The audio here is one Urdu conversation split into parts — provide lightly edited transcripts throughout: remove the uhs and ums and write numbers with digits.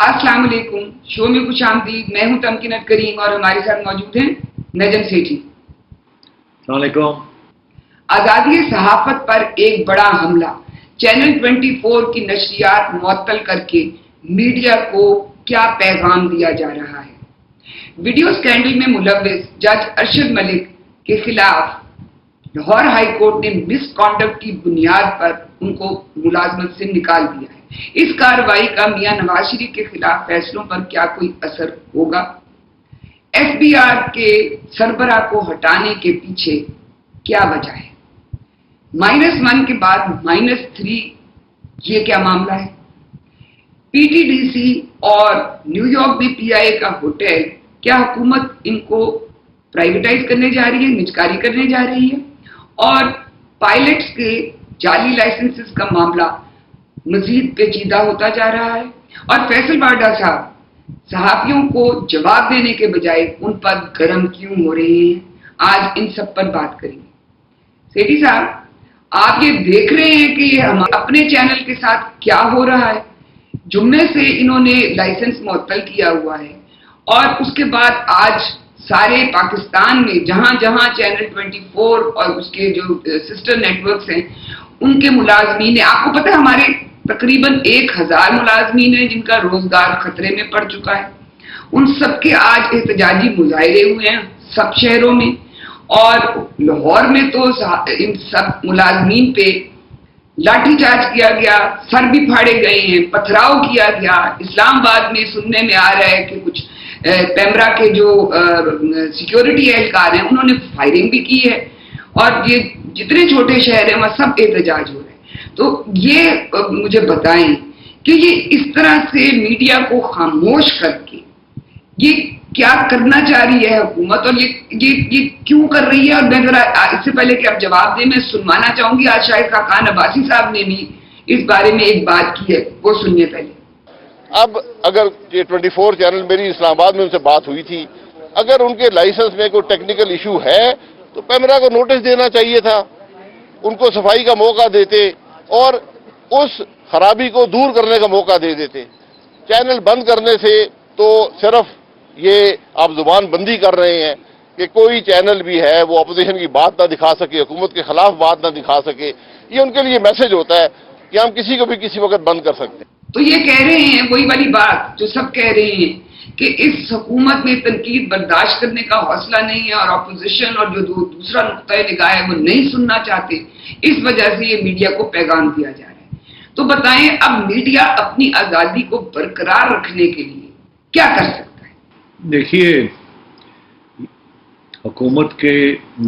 السلام علیکم، شو میں خوش آمدید۔ میں ہوں تمکنت کریم اور ہمارے ساتھ موجود ہیں نجم سیٹھی۔ السلام علیکم۔ آزادی صحافت پر ایک بڑا حملہ، چینل 24 کی نشریات معطل کر کے میڈیا کو کیا پیغام دیا جا رہا ہے؟ ویڈیو سکینڈل میں ملوث جج ارشد ملک کے خلاف لاہور ہائی کورٹ نے مس کانڈکٹ کی بنیاد پر ان کو ملازمت سے نکال دیا ہے۔ اس کارروائی کا میاں نواز شریف کے خلاف فیصلوں پر کیا کوئی اثر ہوگا؟ ایف بی آر کے سربراہ کو ہٹانے کے پیچھے کیا وجہ ہے؟ -1 کے بعد -3 یہ کیا معاملہ ہے؟ پی ٹی ڈی سی اور نیو یارک میں پی آئی اے کا ہوٹل، کیا حکومت ان کو پرائیویٹائز کرنے جا رہی ہے، نجکاری کرنے جا رہی ہے؟ اور پائلٹس کے جعلی لائسنسز کا معاملہ مزید پیچیدہ ہوتا جا رہا ہے، اور فیصل وارڈا صاحب صحافیوں کو جواب دینے کے بجائے ان پر گرم کیوں ہو رہے ہیں؟ آج ان سب پر بات کریں گے۔ سیٹھی صاحب، آپ یہ دیکھ رہے ہیں کہ یہ ہم اپنے چینل کے ساتھ کیا ہو رہا ہے؟ جمعے سے انہوں نے لائسنس معطل کیا ہوا ہے، اور اس کے بعد آج سارے پاکستان میں جہاں جہاں چینل 24 اور اس کے جو سسٹر نیٹ ورکس ہیں ان کے ملازمین ہیں، آپ کو پتہ ہے ہمارے تقریباً 1000 ملازمین ہیں جن کا روزگار خطرے میں پڑ چکا ہے۔ ان سب کے آج احتجاجی مظاہرے ہوئے ہیں سب شہروں میں، اور لاہور میں تو ان سب ملازمین پہ لاٹھی چارج کیا گیا، سر بھی پھاڑے گئے ہیں، پتھراؤ کیا گیا۔ اسلام آباد میں سننے میں آ رہا ہے کہ کچھ پیمرا کے جو سیکیورٹی اہلکار ہیں انہوں نے فائرنگ بھی کی ہے، اور یہ جتنے چھوٹے شہر ہیں وہاں سب احتجاج ہو رہے ہیں۔ تو یہ مجھے بتائیں کہ یہ اس طرح سے میڈیا کو خاموش کر کے یہ کیا کرنا چاہ رہی ہے حکومت، اور یہ کیوں کر رہی ہے؟ اور میں ذرا اس سے پہلے کہ آپ جواب دیں، میں سنوانا چاہوں گی آج شاہد خاقان عباسی صاحب نے بھی اس بارے میں ایک بات کی ہے، وہ سنیے پہلے۔ اب اگر یہ 24 چینل، میری اسلام آباد میں ان سے بات ہوئی تھی، اگر ان کے لائسنس میں کوئی ٹیکنیکل ایشو ہے تو پیمرا کو نوٹس دینا چاہیے تھا، ان کو صفائی کا موقع دیتے اور اس خرابی کو دور کرنے کا موقع دے دیتے۔ چینل بند کرنے سے تو صرف یہ آپ زبان بندی کر رہے ہیں کہ کوئی چینل بھی ہے وہ اپوزیشن کی بات نہ دکھا سکے، حکومت کے خلاف بات نہ دکھا سکے، یہ ان کے لیے میسج ہوتا ہے کہ ہم کسی کو بھی کسی وقت بند کر سکتے ہیں۔ تو یہ کہہ رہے ہیں وہی والی بات جو سب کہہ رہے ہیں کہ اس حکومت میں تنقید برداشت کرنے کا حوصلہ نہیں ہے، اور اپوزیشن اور جو دوسرا نقطۂ نگاہ ہے وہ نہیں سننا چاہتے، اس وجہ سے یہ میڈیا کو پیغام دیا جا رہا ہے۔ تو بتائیں اب میڈیا اپنی آزادی کو برقرار رکھنے کے لیے کیا کر سکتا ہے؟ دیکھیے، حکومت کے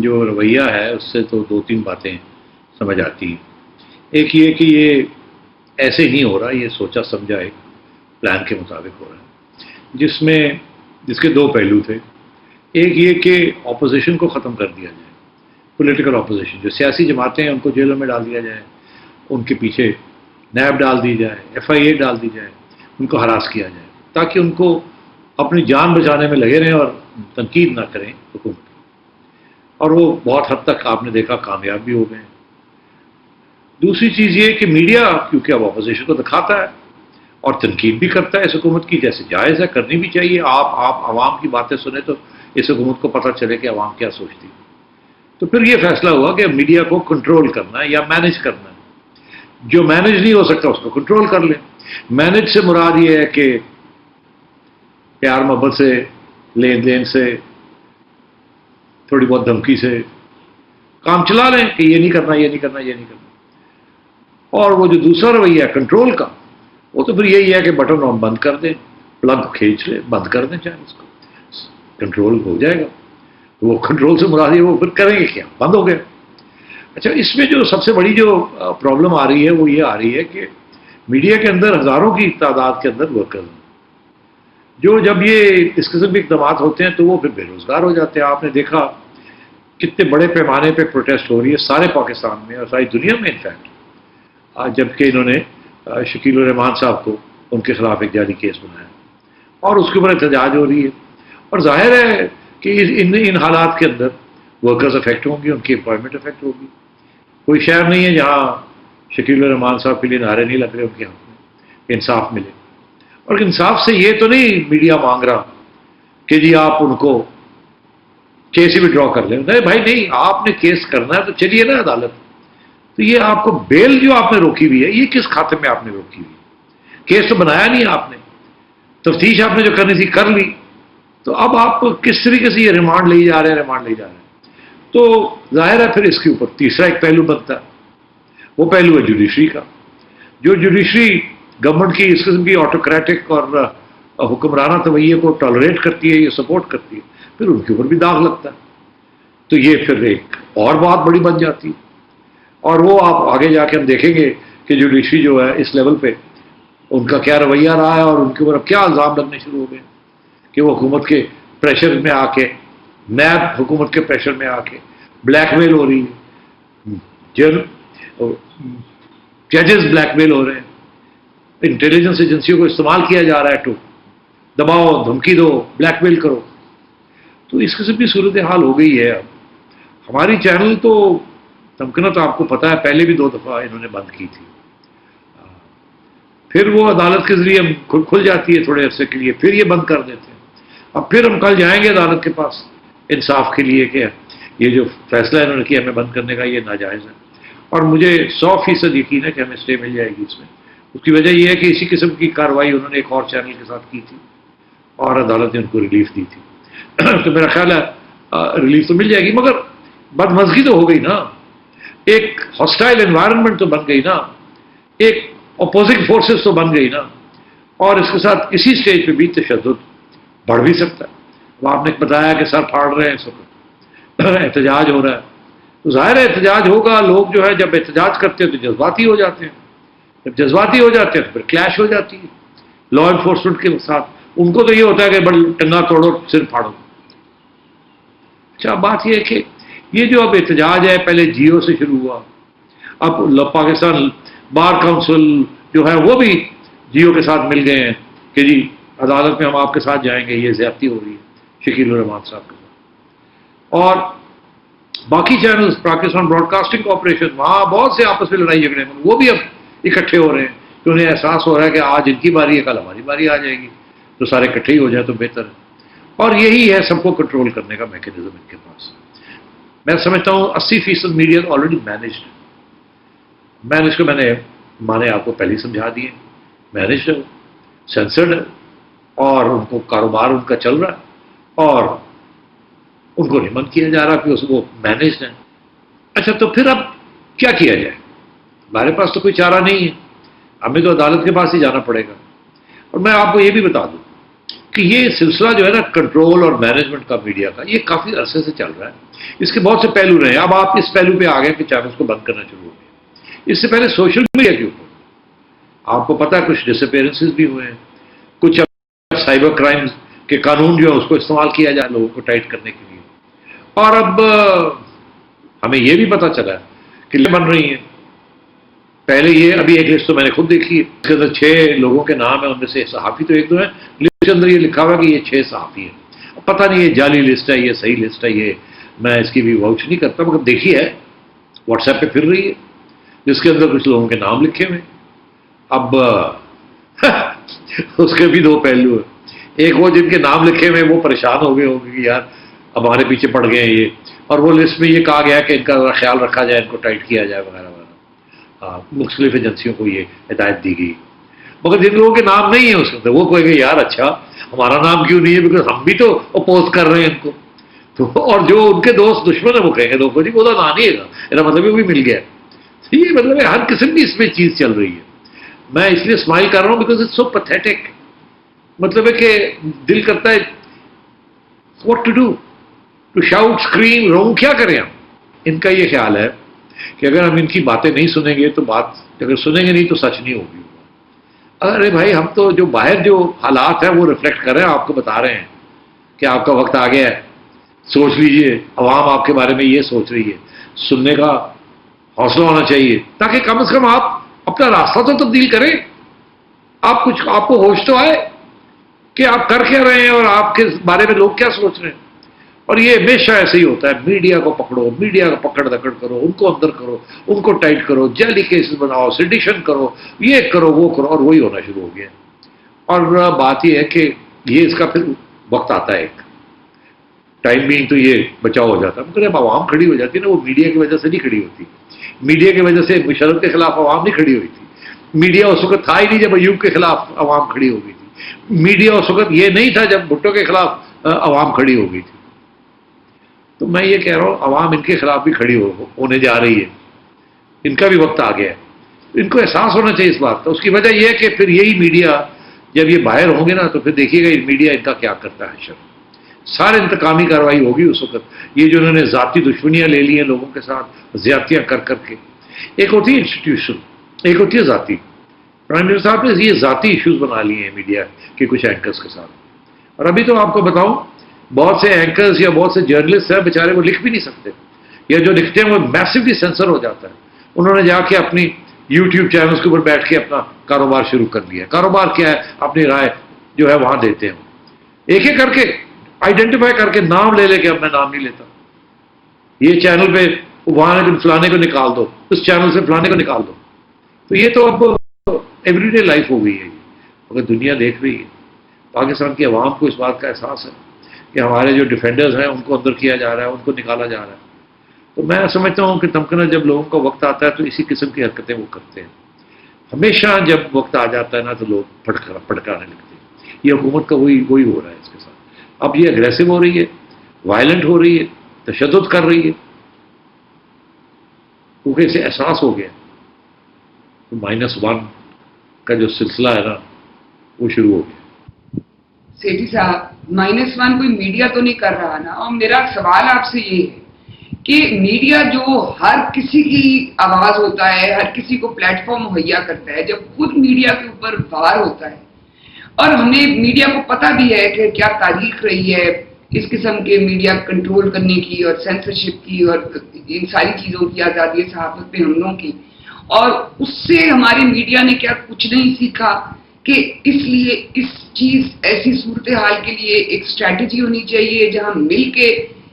جو رویہ ہے اس سے تو 2-3 باتیں سمجھ آتی ہیں۔ ایک یہ کہ یہ ایسے نہیں ہو رہا، یہ سوچا سمجھا ایک پلان کے مطابق ہو رہا ہے، جس کے 2 پہلو تھے۔ ایک یہ کہ اپوزیشن کو ختم کر دیا جائے، پولیٹیکل اپوزیشن، جو سیاسی جماعتیں ہیں ان کو جیلوں میں ڈال دیا جائے، ان کے پیچھے نیب ڈال دی جائے، FIA ڈال دی جائے، ان کو ہراس کیا جائے تاکہ ان کو اپنی جان بچانے میں لگے رہیں اور تنقید نہ کریں حکومت کی۔ اور وہ بہت حد تک آپ نے دیکھا کامیاب بھی ہو گئے ہیں۔ دوسری چیز یہ کہ میڈیا کیونکہ اب اپوزیشن کو دکھاتا ہے اور تنقید بھی کرتا ہے اس حکومت کی، جیسے جائز ہے، کرنی بھی چاہیے۔ آپ عوام کی باتیں سنیں تو اس حکومت کو پتہ چلے کہ عوام کیا سوچتی ہے۔ تو پھر یہ فیصلہ ہوا کہ میڈیا کو کنٹرول کرنا ہے یا مینج کرنا ہے۔ جو مینج نہیں ہو سکتا اس کو کنٹرول کر لیں۔ مینج سے مراد یہ ہے کہ پیار محبت سے، لین دین سے، تھوڑی بہت دھمکی سے کام چلا لیں کہ یہ نہیں کرنا، یہ نہیں کرنا، یہ نہیں کرنا۔ اور وہ جو دوسرا رویہ ہے کنٹرول کا، وہ تو پھر یہی ہے کہ بٹن آن بند کر دیں، پلگ کھینچ لیں، بند کر دیں، چاہے اس کو کنٹرول ہو جائے گا۔ وہ کنٹرول سے مراد ہے وہ پھر کریں گے کیا؟ بند ہو گیا۔ اچھا، اس میں جو سب سے بڑی جو پرابلم آ رہی ہے وہ یہ آ رہی ہے کہ میڈیا کے اندر ہزاروں کی تعداد کے اندر ورکرز ہیں، جو جب یہ اس قسم کے اقدامات ہوتے ہیں تو وہ پھر بے روزگار ہو جاتے ہیں۔ آپ نے دیکھا کتنے بڑے پیمانے پہ پروٹیسٹ ہو رہی ہے سارے پاکستان میں اور ساری دنیا میں انفیکٹ، جبکہ انہوں نے شکیل الرحمان صاحب کو ان کے خلاف ایک جعلی کیس بنایا اور اس کے اوپر احتجاج ہو رہی ہے۔ اور ظاہر ہے کہ ان حالات کے اندر ورکرز افیکٹ ہوں گی، ان کی امپلائمنٹ افیکٹ ہوگی۔ کوئی شہر نہیں ہے جہاں شکیل الرحمان صاحب کے لیے نعرے نہیں لگ رہے ان کے حق میں، انصاف ملے۔ اور انصاف سے یہ تو نہیں میڈیا مانگ رہا کہ جی آپ ان کو کیس ہی وڈرا کر لیں. نہیں بھائی نہیں, آپ نے کیس کرنا ہے تو چلیے نا عدالت. تو یہ آپ کو بیل جو آپ نے روکی ہوئی ہے, یہ کس خاطر میں آپ نے روکی ہوئی ہے؟ کیس تو بنایا نہیں آپ نے, تفتیش آپ نے جو کرنی تھی کر لی, تو اب آپ کس طریقے سے یہ ریمانڈ لے جا رہے ہیں. تو ظاہر ہے پھر اس کے اوپر تیسرا ایک پہلو بنتا ہے, وہ پہلو ہے جوڈیشری کا. جو جوڈیشری گورنمنٹ کی اس قسم کی آٹوکریٹک اور حکمرانہ رویے کو ٹالریٹ کرتی ہے, یہ سپورٹ کرتی ہے, پھر ان کے اوپر بھی داغ لگتا ہے. تو یہ پھر ایک اور بات بڑی بن جاتی ہے. اور وہ آپ آگے جا کے ہم دیکھیں گے کہ جوڈیشری جو ہے اس لیول پہ ان کا کیا رویہ رہا ہے, اور ان کے اوپر اب کیا الزام لگنے شروع ہو گئے کہ وہ حکومت کے پریشر میں آ کے, نیب حکومت کے پریشر میں آ کے بلیک میل ہو رہی ہے, ججز بلیک میل ہو رہے ہیں, انٹیلیجنس ایجنسیوں کو استعمال کیا جا رہا ہے ٹو دباؤ, دھمکی دو, بلیک میل کرو. تو اس قسم کی صورتحال ہو گئی ہے. اب ہماری چینل تو تمکنہ تو آپ کو پتا ہے پہلے بھی 2 دفعہ انہوں نے بند کی تھی, پھر وہ عدالت کے ذریعے کھل جاتی ہے تھوڑے عرصے کے لیے, پھر یہ بند کر دیتے ہیں. اب پھر ہم کل جائیں گے عدالت کے پاس انصاف کے لیے کہ یہ جو فیصلہ انہوں نے کیا ہمیں بند کرنے کا, یہ ناجائز ہے. اور مجھے 100% یقین ہے کہ ہمیں اسٹے مل جائے گی اس میں. اس کی وجہ یہ ہے کہ اسی قسم کی کارروائی انہوں نے ایک اور چینل کے ساتھ کی تھی اور عدالت نے ان کو ریلیف دی تھی. تو میرا خیال ہے ریلیف تو مل جائے گی, مگر بدمزگی تو ہو گئی نا, ایک ہاسٹائل انوائرمنٹ تو بن گئی نا, ایک اپوزنگ فورسز تو بن گئی نا, اور اس کے ساتھ اسی اسٹیج پہ بھی تشدد بڑھ بھی سکتا ہے. اب آپ نے بتایا کہ سر پھاڑ رہے ہیں اس وقت, احتجاج ہو رہا ہے, تو ظاہر ہے احتجاج ہوگا. لوگ جو ہے جب احتجاج کرتے ہیں تو جذباتی ہو جاتے ہیں, جب جذباتی ہو جاتے ہیں تو پھر کلیش ہو جاتی ہے لا انفورسمنٹ کے ساتھ. ان کو تو یہ ہوتا ہے کہ بڑی ٹنگا توڑو, سر پھاڑو. اچھا بات یہ ہے کہ یہ جو اب احتجاج ہے پہلے جیو سے شروع ہوا, اب پاکستان بار کونسل جو ہے وہ بھی جیو کے ساتھ مل گئے ہیں کہ جی عدالت میں ہم آپ کے ساتھ جائیں گے, یہ زیادتی ہو رہی ہے شکیل الرحمان صاحب کے ساتھ. اور باقی channels, Pakistan broadcasting corporation, وہاں بہت سے آپس میں لڑائی جھگڑے ہیں, وہ بھی اب اکٹھے ہو رہے ہیں کہ انہیں احساس ہو رہا ہے کہ آج ان کی باری ہے, کل ہماری باری آ جائے گی, تو سارے اکٹھے ہی ہو جائیں تو بہتر ہے. اور یہی ہے سب کو کنٹرول کرنے کا میکینزم ان کے پاس. میں سمجھتا ہوں 80% میڈیا آلریڈی مینجڈ ہے. مینج کو میں نے مانے آپ کو پہلے ہی سمجھا دیے, مینجڈ ہے, سینسرڈ ہے, اور ان کو کاروبار ان کا چل رہا ہے, اور ان کو نہیں بند کیا جا رہا کہ وہ مینجڈ ہیں. اچھا تو پھر اب کیا کیا جائے؟ ہمارے پاس تو کوئی چارہ نہیں ہے, ہمیں تو عدالت کے پاس ہی جانا پڑے گا. اور میں آپ کو یہ بھی بتا دوں کہ یہ سلسلہ جو ہے نا کنٹرول اور مینجمنٹ کا میڈیا کا, یہ کافی عرصے سے چل رہا ہے. اس کے بہت سے پہلو رہے ہیں. اب آپ اس پہلو پہ آ گئے کہ چینلز کو بند کرنا شروع ہو گیا. اس سے پہلے سوشل میڈیا کے اوپر آپ کو پتا ہے کچھ ڈس اپیئرنسز بھی ہوئے ہیں, کچھ سائبر کرائمز کے قانون جو ہے اس کو استعمال کیا جائے لوگوں کو ٹائٹ کرنے کے لیے. اور اب ہمیں یہ بھی پتا چلا ہے کہ بن رہی ہیں. پہلے یہ ابھی ایک لسٹ تو میں نے خود دیکھی ہے, اس کے اندر 6 لوگوں کے نام ہیں, ان میں سے صحافی تو ایک دو ہیں. لسٹ کے اندر یہ لکھا ہوا کہ یہ 6 صحافی ہیں. پتہ نہیں یہ جعلی لسٹ ہے, یہ صحیح لسٹ ہے, یہ میں اس کی بھی واؤچ نہیں کرتا, مگر دیکھی ہے واٹس ایپ پہ پھر رہی ہے, جس کے اندر کچھ لوگوں کے نام لکھے ہوئے. اب اس کے بھی 2 پہلو ہیں. ایک وہ جن کے نام لکھے ہوئے وہ پریشان ہو گئے ہوں گے کہ یار ہمارے پیچھے پڑ گئے ہیں یہ, اور وہ لسٹ میں یہ کہا گیا کہ ان کا خیال رکھا جائے, ان کو ٹائٹ کیا جائے وغیرہ وغیرہ. مختلف ایجنسیوں کو یہ ہدایت دی گئی. مگر جن لوگوں کے نام نہیں ہیں اس کے اندر وہ کہیں گے یار اچھا ہمارا نام کیوں نہیں ہے, بیکاز ہم بھی تو اپوز کر رہے ہیں ان کو. تو اور جو ان کے دوست دشمن ہیں وہ کہیں گے تو جی وہ تو نہ نہیں ہے, میرا مطلب وہ بھی مل گیا. یہ مطلب ہے ہر قسم کی اس میں چیز چل رہی ہے. میں اس لیے اسمائل کر رہا ہوں بیکاز اٹس سو پیتھیٹک. مطلب ہے کہ دل کرتا ہے what to do, to shout, scream, رو, کیا کریں ہم. ان کا یہ خیال ہے کہ اگر ہم ان کی باتیں نہیں سنیں گے تو بات, اگر سنیں گے نہیں تو سچ نہیں ہوگی. ارے بھائی ہم تو جو باہر جو حالات ہیں وہ ریفلیکٹ کر رہے ہیں, آپ کو بتا رہے ہیں کہ آپ کا وقت آ گیا ہے, سوچ لیجئے, عوام آپ کے بارے میں یہ سوچ رہی ہے. سننے کا حوصلہ ہونا چاہیے تاکہ کم از کم آپ اپنا راستہ تو تبدیل کریں. آپ کو ہوش تو آئے کہ آپ کر کیا رہے ہیں اور آپ کے بارے میں لوگ کیا سوچ رہے ہیں. اور یہ ہمیشہ ایسے ہی ہوتا ہے, میڈیا کو پکڑو, میڈیا کو پکڑ دکڑ کرو, ان کو اندر کرو, ان کو ٹائٹ کرو, جعلی کیسز بناؤ, سیڈیشن کرو, یہ کرو وہ کرو, اور وہی ہونا شروع ہو گیا. اور بات یہ ہے کہ یہ اس کا پھر وقت آتا ہے، ایک ٹائم بینگ تو یہ بچاؤ ہو جاتا ہے، مگر اب عوام کھڑی ہو جاتی ہے نا، وہ میڈیا کی وجہ سے نہیں کھڑی ہوتی. میڈیا کی وجہ سے مشرف کے خلاف عوام نہیں کھڑی ہوئی تھی. میڈیا اس وقت تھا ہی نہیں جب ایوب کے خلاف عوام کھڑی ہو گئی تھی. میڈیا اس وقت یہ نہیں تھا جب بھٹو کے خلاف عوام کھڑی ہو گئی تھی. تو میں یہ کہہ رہا ہوں عوام ان کے خلاف بھی کھڑی ہونے جا رہی ہے، ان کا بھی وقت آ گیا ہے. ان کو احساس ہونا چاہیے اس بات کا. اس کی وجہ یہ ہے کہ پھر یہی میڈیا جب یہ باہر ہوں گے نا تو پھر دیکھیے گا یہ میڈیا ان کا کیا کرتا ہے. شر سارے انتقامی کارروائی ہوگی اس وقت. یہ جو انہوں نے ذاتی دشمنیاں لے لی ہیں لوگوں کے ساتھ زیادتیاں کر کر کے، ایک ہوتی ہے انسٹیٹیوشن، ایک ہوتی ہے ذاتی. پرائم منسٹر صاحب نے یہ ذاتی ایشوز بنا لیے ہیں میڈیا کے کچھ اینکرز کے ساتھ. اور ابھی تو آپ کو بتاؤں بہت سے اینکرز یا بہت سے جرنلسٹ ہیں بیچارے وہ لکھ بھی نہیں سکتے، یا جو لکھتے ہیں وہ میسیولی سینسر ہو جاتا ہے. انہوں نے جا کے اپنی یوٹیوب چینلز کے اوپر بیٹھ کے اپنا کاروبار شروع کر دیا. کاروبار کیا ہے؟ اپنی رائے جو ہے وہاں دیتے ہیں، ایک ایک کر کے آئیڈینٹیفائی کر کے نام لے کے اب میں نام نہیں لیتا. یہ چینل پہ وہاں فلانے کو نکال دو، اس چینل سے فلانے کو نکال دو. تو یہ تو اب ایوری ڈے لائف ہو گئی ہے. اگر دنیا دیکھ رہی ہے، پاکستان کی عوام کو اس بات کا احساس ہے کہ ہمارے جو ڈیفینڈرز ہیں ان کو اندر کیا جا رہا ہے، ان کو نکالا جا رہا ہے. تو میں سمجھتا ہوں کہ تمکنا جب لوگوں کا وقت آتا ہے تو اسی قسم کی حرکتیں وہ کرتے ہیں. ہمیشہ جب وقت آ جاتا ہے نا تو لوگ پھٹکانے لگتے ہیں. یہ حکومت کا وہی ہو رہا ہے اس کے ساتھ. اب یہ اگریسو ہو رہی ہے، وائلنٹ ہو رہی ہے، تشدد کر رہی ہے، کیونکہ اسے احساس ہو گیا -1 کا جو سلسلہ ہے نا وہ شروع ہو گیا. سیٹھی صاحب -1 کوئی میڈیا تو نہیں کر رہا نا. اور میرا سوال آپ سے یہ ہے کہ میڈیا جو ہر کسی کی آواز ہوتا ہے، ہر کسی کو پلیٹ فارم مہیا کرتا ہے، جب خود میڈیا کے اوپر وار ہوتا ہے، اور ہمیں میڈیا کو پتہ بھی ہے کہ کیا تاریخ رہی ہے اس قسم کے میڈیا کنٹرول کرنے کی اور سینسرشپ کی اور ان ساری چیزوں کی، آزادی صحافت پہ حملوں کی، اور اس سے ہمارے میڈیا نے کیا کچھ نہیں سیکھا کہ اس لیے ایسی صورتحال کے لیے ایک اسٹریٹجی ہونی چاہیے جہاں مل کے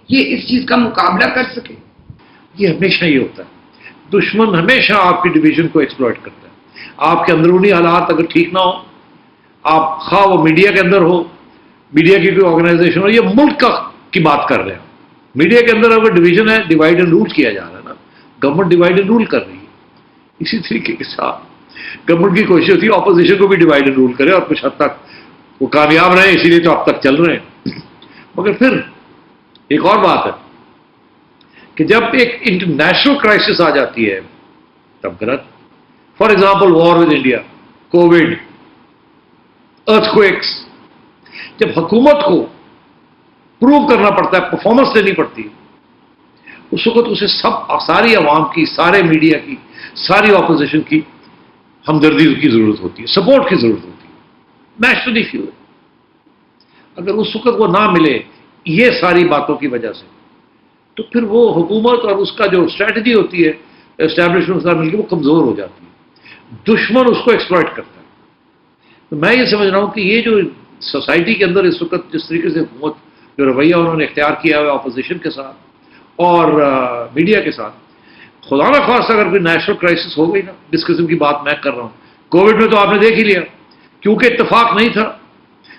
یہ اس چیز کا مقابلہ کر سکے؟ یہ ہمیشہ یہ ہوتا ہے، دشمن ہمیشہ آپ کی ڈویژن کو ایکسپلائٹ کرتا ہے. آپ کے اندرونی حالات اگر ٹھیک نہ ہو، آپ خواہ وہ میڈیا کے اندر ہو، میڈیا کی کوئی آرگنائزیشن ہو، یہ ملک کی بات کر رہے ہیں. میڈیا کے اندر اگر ڈویژن ہے، ڈیوائڈ اینڈ رول کیا جا رہا ہے نا، گورنمنٹ ڈیوائڈ اینڈ رول کر رہی ہے. اسی طریقے کے ساتھ گورنمنٹ کی کوشش ہوتی ہے اپوزیشن کو بھی ڈیوائڈ اینڈ رول کرے، اور کچھ حد تک وہ کامیاب رہے، اسی لیے تو اب تک چل رہے ہیں. مگر پھر ایک اور بات ہے کہ جب ایک انٹرنیشنل کرائسس آ جاتی ہے تب غلط. For example war with India, Covid, earthquakes, جب حکومت کو پروو کرنا پڑتا ہے، پرفارمنس دینی پڑتی ہے، اس وقت اسے ساری عوام کی، سارے میڈیا کی، ساری اپوزیشن کی ہمدردی کی ضرورت ہوتی ہے، سپورٹ کی ضرورت ہوتی ہے، نیشنلی فیول. اگر اس وقت وہ نہ ملے یہ ساری باتوں کی وجہ سے، تو پھر وہ حکومت اور اس کا جو اسٹریٹجی ہوتی ہے اسٹیبلشمنٹ سے مل کے وہ کمزور ہو جاتی ہے. دشمن اس کو ایکسپلائٹ کرتا ہے. تو میں یہ سمجھ رہا ہوں کہ یہ جو سوسائٹی کے اندر اس وقت جس طریقے سے حکومت جو رویہ انہوں نے اختیار کیا ہوا اپوزیشن کے ساتھ اور میڈیا کے ساتھ، خدا نہ خواستہ اگر کوئی نیشنل کرائسس ہو گئی نا، جس قسم کی بات میں کر رہا ہوں، کووڈ میں تو آپ نے دیکھ ہی لیا، کیونکہ اتفاق نہیں تھا،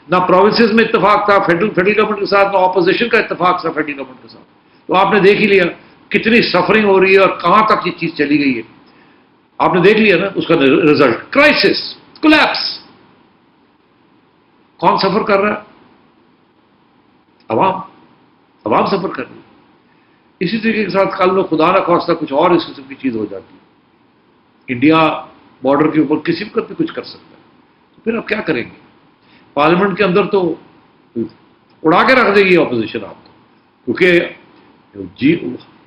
نہ پروونسز میں اتفاق تھا فیڈرل گورنمنٹ کے ساتھ، نہ اپوزیشن کا اتفاق تھا فیڈرل گورنمنٹ کے ساتھ. تو آپ نے دیکھ ہی لیا کتنی سفرنگ ہو رہی ہے اور کہاں تک یہ چیز چلی گئی ہے. آپ نے دیکھ لیا نا اس کا رزلٹ، کرائسس، کولیپس. کون سفر کر رہا ہے؟ عوام سفر کر رہی ہے. اسی طریقے کے ساتھ کل میں خدا نہ خواستہ کچھ اور اس قسم کی چیز ہو جاتی ہے، انڈیا بارڈر کے اوپر کسی وقت بھی کچھ کر سکتا ہے، تو پھر آپ کیا کریں گے؟ پارلیمنٹ کے اندر تو اڑا کے رکھ دے گی اپوزیشن آپ کو، کیونکہ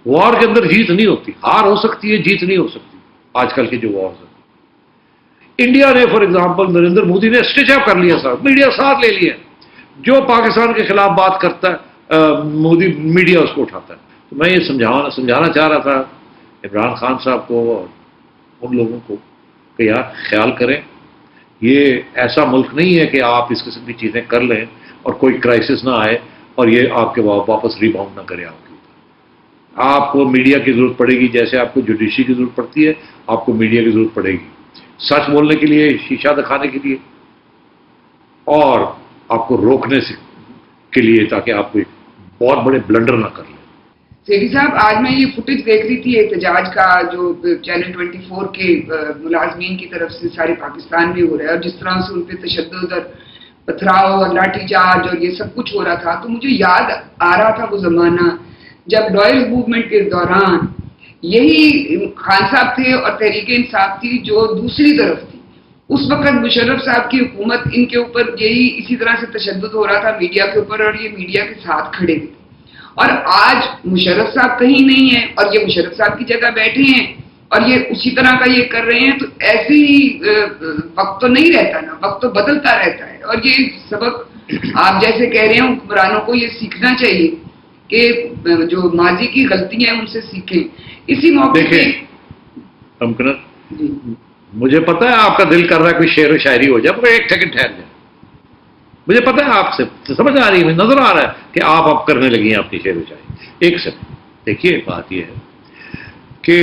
وار کے اندر جیت نہیں ہوتی، ہار ہو سکتی ہے، جیت نہیں ہو سکتی. آج کل کے جو وارز ہیں، انڈیا نے فار ایگزامپل نریندر مودی نے اسٹچ اپ کر لیا، صاحب میڈیا ساتھ لے لیا، جو پاکستان کے خلاف بات کرتا ہے مودی میڈیا اس کو اٹھاتا ہے. تو میں یہ سمجھانا چاہ رہا تھا عمران خان صاحب کو اور ان لوگوں کو کہ یار خیال کریں، یہ ایسا ملک نہیں ہے کہ آپ اس قسم کی چیزیں کر لیں اور کوئی کرائسس نہ آئے اور یہ آپ کے واپس ریباؤنڈ نہ کرے آپ کے اوپر. آپ کو میڈیا کی ضرورت پڑے گی، جیسے آپ کو جوڈیشری کی ضرورت پڑتی ہے، آپ کو میڈیا کی ضرورت پڑے گی، سچ بولنے کے لیے، شیشہ دکھانے کے لیے. اور آپ کو روکنے کے لیے تاکہ آپ کوئی بہت بڑے بلنڈر نہ کر لیں. سیٹھی صاحب، آج میں یہ فوٹیج دیکھ رہی تھی احتجاج کا جو چینل 24 کے ملازمین کی طرف سے سارے پاکستان میں ہو رہا ہے، اور جس طرح سے ان پہ تشدد اور پتھراؤ اور لاٹھی چارج اور یہ سب کچھ ہو رہا تھا، تو مجھے یاد آ رہا تھا وہ زمانہ جب لوئرز موومنٹ کے دوران یہی خان صاحب تھے اور تحریک انصاف تھی جو دوسری طرف تھی. اس وقت مشرف صاحب کی حکومت ان کے اوپر یہی اسی طرح سے تشدد ہو رہا تھا میڈیا کے اوپر، اور یہ میڈیا کے ساتھ کھڑے تھے. اور آج مشرف صاحب کہیں نہیں ہیں اور یہ مشرف صاحب کی جگہ بیٹھے ہیں اور یہ اسی طرح کا یہ کر رہے ہیں. تو ایسے ہی وقت تو نہیں رہتا نا، وقت تو بدلتا رہتا ہے. اور یہ سبق آپ جیسے کہہ رہے ہیں حکمرانوں کو یہ سیکھنا چاہیے کہ جو ماضی کی غلطیاں ہیں ان سے سیکھیں. اسی موقع پہ جی مجھے پتا ہے آپ کا دل کر رہا ہے کوئی شعر و شاعری ہو جائے، پر ایک سیکنڈ ٹھہر جائے. مجھے پتا ہے آپ سے سمجھ آ رہی ہے، نظر آ رہا ہے کہ آپ اب کرنے لگی ہیں اپنی شعر و شاعری. ایک سیکنڈ دیکھیے، بات یہ ہے کہ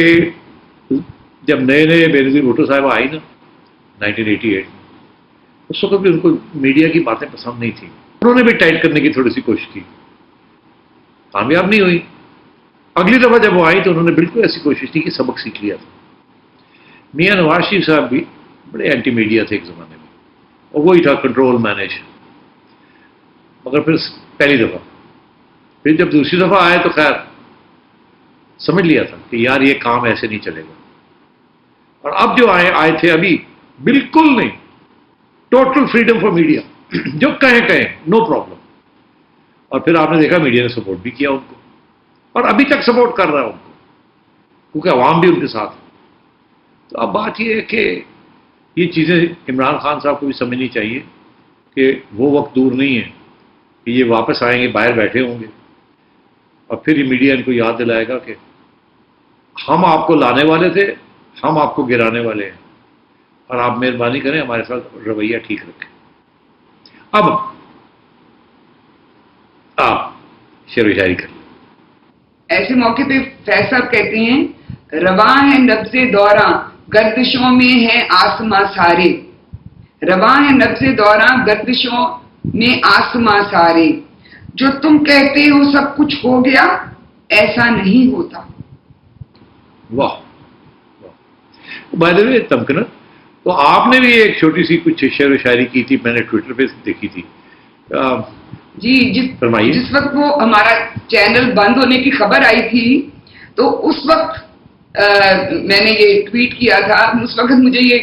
جب نئے نئے بینظیر بھٹو صاحب آئی نا 1988، اس وقت بھی ان کو میڈیا کی باتیں پسند نہیں تھیں. انہوں نے بھی ٹائٹ کرنے کی تھوڑی سی کوشش کی، کامیاب نہیں ہوئی. اگلی دفعہ جب وہ آئی تو انہوں نے بالکل ایسی کوشش کی کہ سبق سیکھ لیا تھا. میاں نواز شریف صاحب بھی بڑے اینٹی میڈیا تھے ایک زمانے میں، اور وہی تھا کنٹرول مینیج. مگر پھر پہلی دفعہ، پھر جب دوسری دفعہ آئے تو خیر سمجھ لیا تھا کہ یار یہ کام ایسے نہیں چلے گا. اور اب جو آئے تھے ابھی بالکل نہیں، ٹوٹل فریڈم فار میڈیا، جو کہیں نو پرابلم. اور پھر آپ نے دیکھا میڈیا نے سپورٹ بھی کیا ان کو، اور ابھی تک سپورٹ کر رہا ہے ان کو، کیونکہ عوام بھی ان کے ساتھ ہے. تو اب بات یہ ہے کہ یہ چیزیں عمران خان صاحب کو بھی سمجھنی چاہیے کہ وہ وقت دور نہیں ہے کہ یہ واپس آئیں گے، باہر بیٹھے ہوں گے، اور پھر یہ میڈیا ان کو یاد دلائے گا کہ ہم آپ کو لانے والے تھے، ہم آپ کو گرانے والے ہیں، اور آپ مہربانی کریں ہمارے ساتھ رویہ ٹھیک رکھیں. اب آپ شعر و شاعری کر لیں. ایسے موقع پہ فیض صاحب کہتے ہیں، رواں ہے نبض دوراں گردشوں میں ہے آسماں سارے. رواں ہے نبض دوراں گردشوں میں آسماں سارے. جو تم کہتے ہو سب کچھ ہو گیا، ایسا نہیں ہوتا. واہ بائی دی وے تمکنہ، تو آپ نے بھی ایک چھوٹی سی کچھ شعر و شاعری کی تھی، میں نے ٹویٹر پہ دیکھی تھی. جی جس وقت وہ ہمارا چینل بند ہونے کی خبر آئی تھی تو اس وقت میں نے یہ ٹویٹ کیا تھا. اس وقت مجھے یہ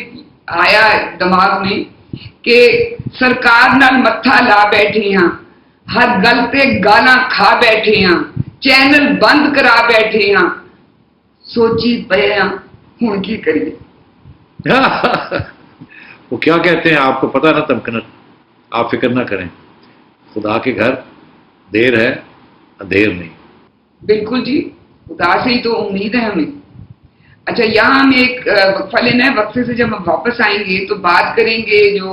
آیا دماغ میں کہ سرکار نال متھا لا بیٹھے ہاں، ہر گل تے گالاں کھا بیٹھے ہاں، چینل بند کرا بیٹھے ہاں، سوچی پئے ہاں ہن کی کریے. وہ کیا کہتے ہیں آپ کو پتا نا تمکنت، آپ فکر نہ کریں، خدا کے گھر دیر ہے اندھیر نہیں. بالکل جی، خدا سے ہی تو امید ہے ہمیں. اچھا، یہاں ہم ایک وقفہ لینا ہے. وقفے سے جب ہم واپس آئیں گے تو بات کریں گے جو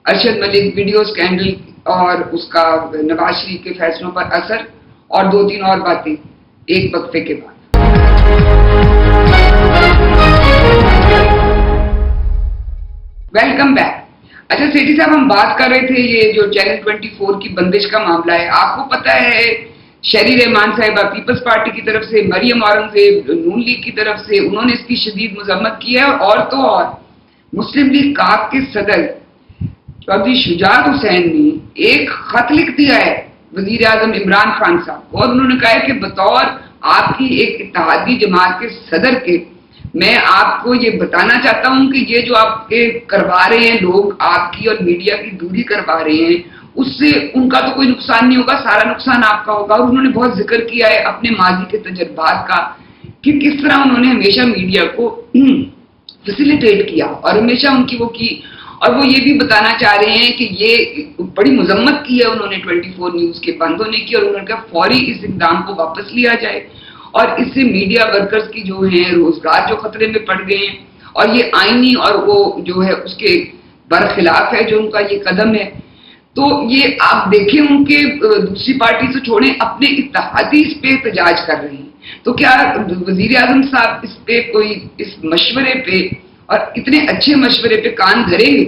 ارشد ملک ویڈیو اسکینڈل اور اس کا نواز شریف کے فیصلوں پر اثر، اور 2-3 اور باتیں ایک وقفے کے بعد. Welcome back. اچھا سیٹھی صاحب، ہم بات کر رہے تھے یہ جو چینل 24 کی بندش کا معاملہ ہے. آپ کو پتا ہے شہری رحمان صاحبہ پیپلز پارٹی کی طرف سے، مریم اورنگزیب نون لیگ کی طرف سے، انہوں نے اس کی شدید مذمت کی ہے. اور تو اور مسلم لیگ کاف کے صدر چودھری شجاعت حسین نے ایک خط لکھ دیا ہے وزیر اعظم عمران خان صاحب کو، اور انہوں نے کہا ہے کہ بطور آپ کی ایک اتحادی جماعت کے صدر کے میں آپ کو یہ بتانا چاہتا ہوں کہ یہ جو آپ کے کروا رہے ہیں لوگ، آپ کی اور میڈیا کی دوری کروا رہے ہیں، اس سے ان کا تو کوئی نقصان نہیں ہوگا، سارا نقصان آپ کا ہوگا. اور انہوں نے بہت ذکر کیا ہے اپنے ماضی کے تجربات کا کہ کس طرح انہوں نے ہمیشہ میڈیا کو فیسیلیٹیٹ کیا اور ہمیشہ ان کی وہ کی. اور وہ یہ بھی بتانا چاہ رہے ہیں کہ یہ بڑی مذمت کی ہے انہوں نے 24 نیوز کے بند ہونے کی، اور انہوں نے کہا فوری اس اقدام کو واپس لیا جائے، اور اس سے میڈیا ورکرز کی جو ہیں روزگار جو خطرے میں پڑ گئے ہیں، اور یہ آئینی اور وہ جو ہے اس کے برخلاف ہے جو ان کا یہ قدم ہے. تو یہ آپ دیکھیں ان کے دوسری پارٹی سے چھوڑیں، اپنے اتحادی اس پہ احتجاج کر رہے ہیں. تو کیا وزیر اعظم صاحب اس پہ کوئی اس مشورے پہ اور اتنے اچھے مشورے پہ کان دھریں گے؟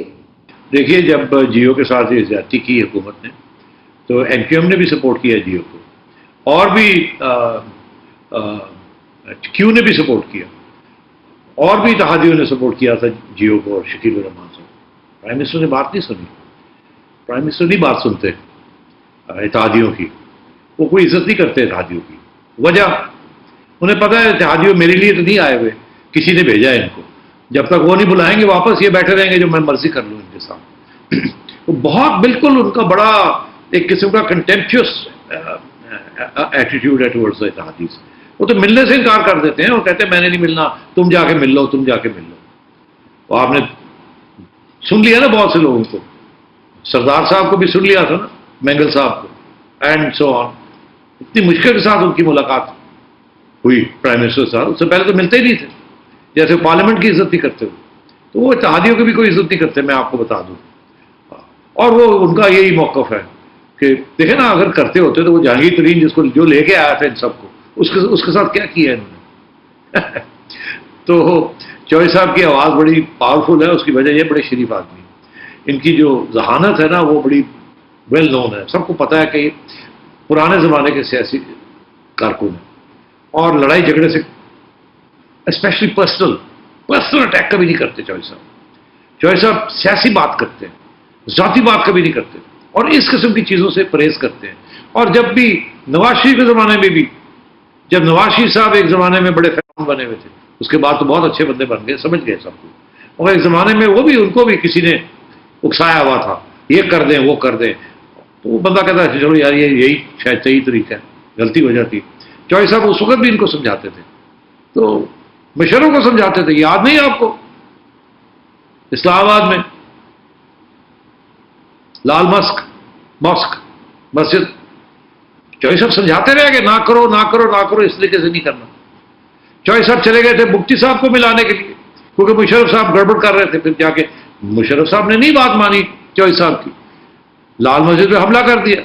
دیکھیے جب جیو کے ساتھ یہ زیادتی کی حکومت نے تو این کیو ایم نے بھی سپورٹ کیا جیو کو، اور بھی کیو نے بھی سپورٹ کیا، اور بھی اتحادیوں نے سپورٹ کیا تھا جیو کو اور شکیل الرحمان صاحب۔ پرائم منسٹر نے بات نہیں سنی، پرائم منسٹر نہیں بات سنتے اتحادیوں کی، وہ کوئی عزت نہیں کرتے اتحادیوں کی۔ وجہ انہیں پتہ ہے اتحادیوں میرے لیے تو نہیں آئے ہوئے، کسی نے بھیجا ہے ان کو، جب تک وہ نہیں بلائیں گے واپس یہ بیٹھے رہیں گے جو میں مرضی کر لوں ان کے ساتھ۔ وہ بہت بالکل ان کا بڑا ایک قسم کا کنٹمپچوس ایٹیٹیوڈ ہے ٹورڈز اتحادیز۔ وہ تو ملنے سے انکار کر دیتے ہیں اور کہتے ہیں میں نے نہیں ملنا، تم جا کے مل لو، تم جا کے مل لو۔ وہ آپ نے سن لیا نا بہت سے لوگوں کو، سردار صاحب کو بھی سن لیا تھا نا، مینگل صاحب کو، اینڈ سو آن۔ اتنی مشکل کے ساتھ ان کی ملاقات ہوئی پرائم منسٹر کے ساتھ، اس سے پہلے تو ملتے ہی نہیں تھے، جیسے پارلیمنٹ کی عزت نہیں کرتے ہوئے، تو وہ اتحادیوں کی بھی کوئی عزت نہیں کرتے، میں آپ کو بتا دوں۔ اور وہ ان کا یہی موقف ہے کہ دیکھیں نا، اگر کرتے ہوتے تو وہ جہانگیر ترین جس کو جو لے کے آیا تھا ان سب کو، اس کے ساتھ کیا کیا ہے انہوں نے؟ تو چوہے صاحب کی آواز بڑی پاورفل ہے، اس کی وجہ یہ بڑے شریف آدمی، ان کی جو ذہانت ہے نا وہ بڑی ویل نون ہے، سب کو پتہ ہے کہ یہ پرانے زمانے کے سیاسی کارکن ہیں، اور لڑائی جھگڑے سے اسپیشلی پرسنل اٹیک کبھی نہیں کرتے چوہے صاحب سیاسی بات کرتے ہیں، ذاتی بات کبھی نہیں کرتے، اور اس قسم کی چیزوں سے پرہیز کرتے ہیں۔ اور جب بھی نواز شریف کے زمانے میں بھی، جب نواز شریف صاحب ایک زمانے میں بڑے فیضان بنے ہوئے تھے، اس کے بعد تو بہت اچھے بندے بن گئے، سمجھ گئے سب کو، اور ایک زمانے میں وہ بھی ان کو بھی کسی نے اکسایا ہوا تھا، یہ کر دیں وہ کر دیں، تو وہ بندہ کہتا ہے چلو یار یہی شاید صحیح طریقہ ہے، غلطی ہو جاتی۔ چوہے صاحب اس وقت بھی ان کو سمجھاتے تھے، تو مشروں کو سمجھاتے تھے، یاد نہیں آپ کو اسلام آباد میں لال مسجد چوہے صاحب سمجھاتے رہے کہ نہ کرو نہ کرو نہ کرو، اس طریقے سے نہیں کرنا۔ چوہے صاحب چلے گئے تھے مفتی صاحب کو ملانے کے لیے، کیونکہ مشرف صاحب گڑبڑ کر رہے تھے، پھر جا کے مشرف صاحب نے نہیں بات مانی چوہے صاحب کی، لال مسجد پہ حملہ کر دیا،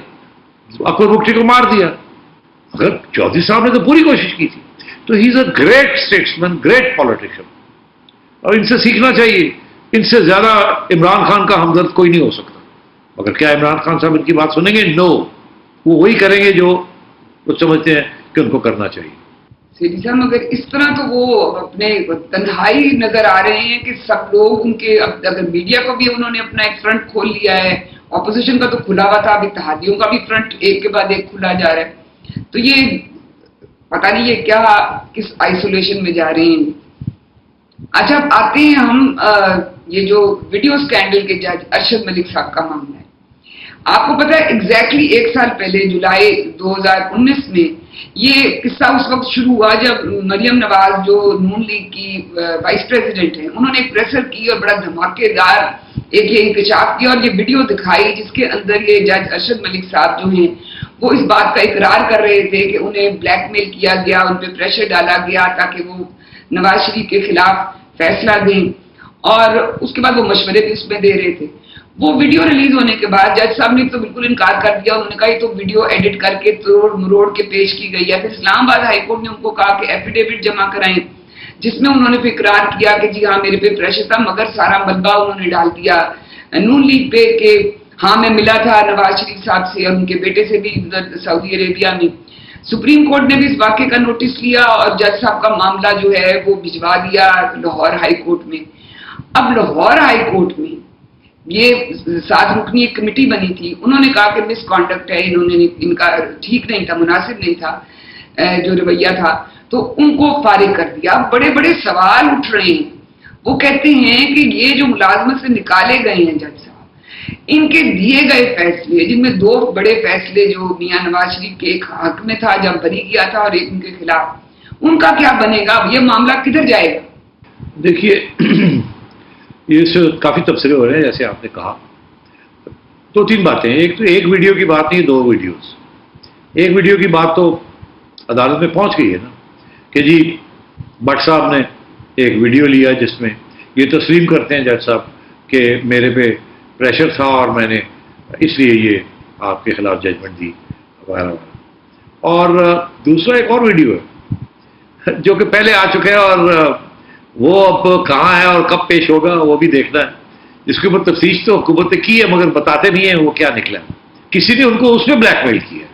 اکبر مفتی کو مار دیا۔ اگر چودھری صاحب نے تو پوری کوشش کی تھی، تو he is a great statesman, great politician, اور ان سے سیکھنا چاہیے۔ ان سے زیادہ عمران خان کا ہمدرد کوئی نہیں ہو سکتا، مگر کیا عمران خان صاحب ان کی بات سنیں گے؟ نو، وہ وہی کریں گے جو وہ سمجھتے ہیں کہ ان کو کرنا چاہیے۔ سیدھی صاحب مگر اس طرح تو وہ اپنے تنہائی نظر آ رہے ہیں کہ سب لوگ ان کے، اگر میڈیا کو بھی انہوں نے اپنا ایک فرنٹ کھول لیا ہے، اپوزیشن کا تو کھلا ہوا تھا، اب اتحادیوں کا بھی فرنٹ ایک کے بعد ایک کھلا جا رہا ہے، تو یہ پتہ نہیں یہ کیا کس آئسولیشن میں جا رہے ہیں۔ اچھا آتے ہیں ہم یہ جو ویڈیو اسکینڈل کے جج ارشد ملک صاحب کا معاملہ ہے۔ آپ کو پتا ہے ایگزیکٹلی ایک سال پہلے جولائی 2019 میں یہ قصہ اس وقت شروع ہوا جب مریم نواز جو نون لیگ کی وائس پریزیڈنٹ ہیں، انہوں نے ایک پریسر کی اور بڑا دھماکے دار ایک یہ انکشاف کیا اور یہ ویڈیو دکھائی جس کے اندر یہ جج ارشد ملک صاحب جو ہیں وہ اس بات کا اقرار کر رہے تھے کہ انہیں بلیک میل کیا گیا، ان پہ پریشر ڈالا گیا تاکہ وہ نواز شریف کے خلاف فیصلہ دیں، اور اس کے بعد وہ مشورے بھی اس میں دے رہے تھے۔ وہ ویڈیو ریلیز ہونے کے بعد جج صاحب نے تو بالکل انکار کر دیا، انہوں نے کہا یہ تو ویڈیو ایڈٹ کر کے توڑ مروڑ کے پیش کی گئی ہے۔ پھر اسلام آباد ہائی کورٹ نے ان کو کہا کہ ایفیڈیوٹ جمع کرائیں، جس میں انہوں نے پھر اقرار کیا کہ جی ہاں میرے پہ پریشر تھا، مگر سارا ملبہ انہوں نے ڈال دیا نون لیگ پہ کہ ہاں میں ملا تھا نواز شریف صاحب سے اور ان کے بیٹے سے بھی سعودی عربیہ میں۔ سپریم کورٹ نے بھی اس واقعے کا نوٹس لیا اور جج صاحب کا معاملہ جو ہے وہ بھجوا دیا لاہور ہائی کورٹ میں۔ اب لاہور ہائی کورٹ میں یہ 7 رکنی ایک کمیٹی بنی تھی، انہوں نے کہا کہ مس کانڈکٹ ہے، انہوں نے ان کا ٹھیک نہیں تھا، مناسب نہیں تھا جو رویہ تھا، تو ان کو فارغ کر دیا۔ بڑے بڑے سوال اٹھ رہے ہیں، وہ کہتے ہیں کہ یہ جو ملازمت سے نکالے گئے ہیں جج صاحب، ان کے دیے گئے فیصلے جن میں 2 بڑے فیصلے جو میاں نواز شریف کے ایک حق میں تھا جب بری کیا تھا اور ایک ان کے خلاف، ان کا کیا بنے گا؟ یہ معاملہ کدھر جائے گا؟ دیکھیے یہ سے کافی تبصرے ہو رہے ہیں، جیسے آپ نے کہا 2-3 باتیں ہیں۔ ایک تو ایک ویڈیو کی بات نہیں، 2 ویڈیوز۔ ایک ویڈیو کی بات تو عدالت میں پہنچ گئی ہے نا کہ جی بٹ صاحب نے ایک ویڈیو لیا جس میں یہ تسلیم کرتے ہیں جج صاحب کہ میرے پہ پریشر تھا اور میں نے اس لیے یہ آپ کے خلاف ججمنٹ دی وغیرہ وغیرہ۔ اور دوسرا ایک اور ویڈیو ہے جو کہ پہلے آ چکے ہیں اور وہ اب کہاں ہے اور کب پیش ہوگا وہ بھی دیکھنا ہے، جس کے اوپر تفتیش تو حکومت نے کی ہے مگر بتاتے نہیں ہیں وہ کیا نکلا. کسی نے ان کو اس میں بلیک میل کیا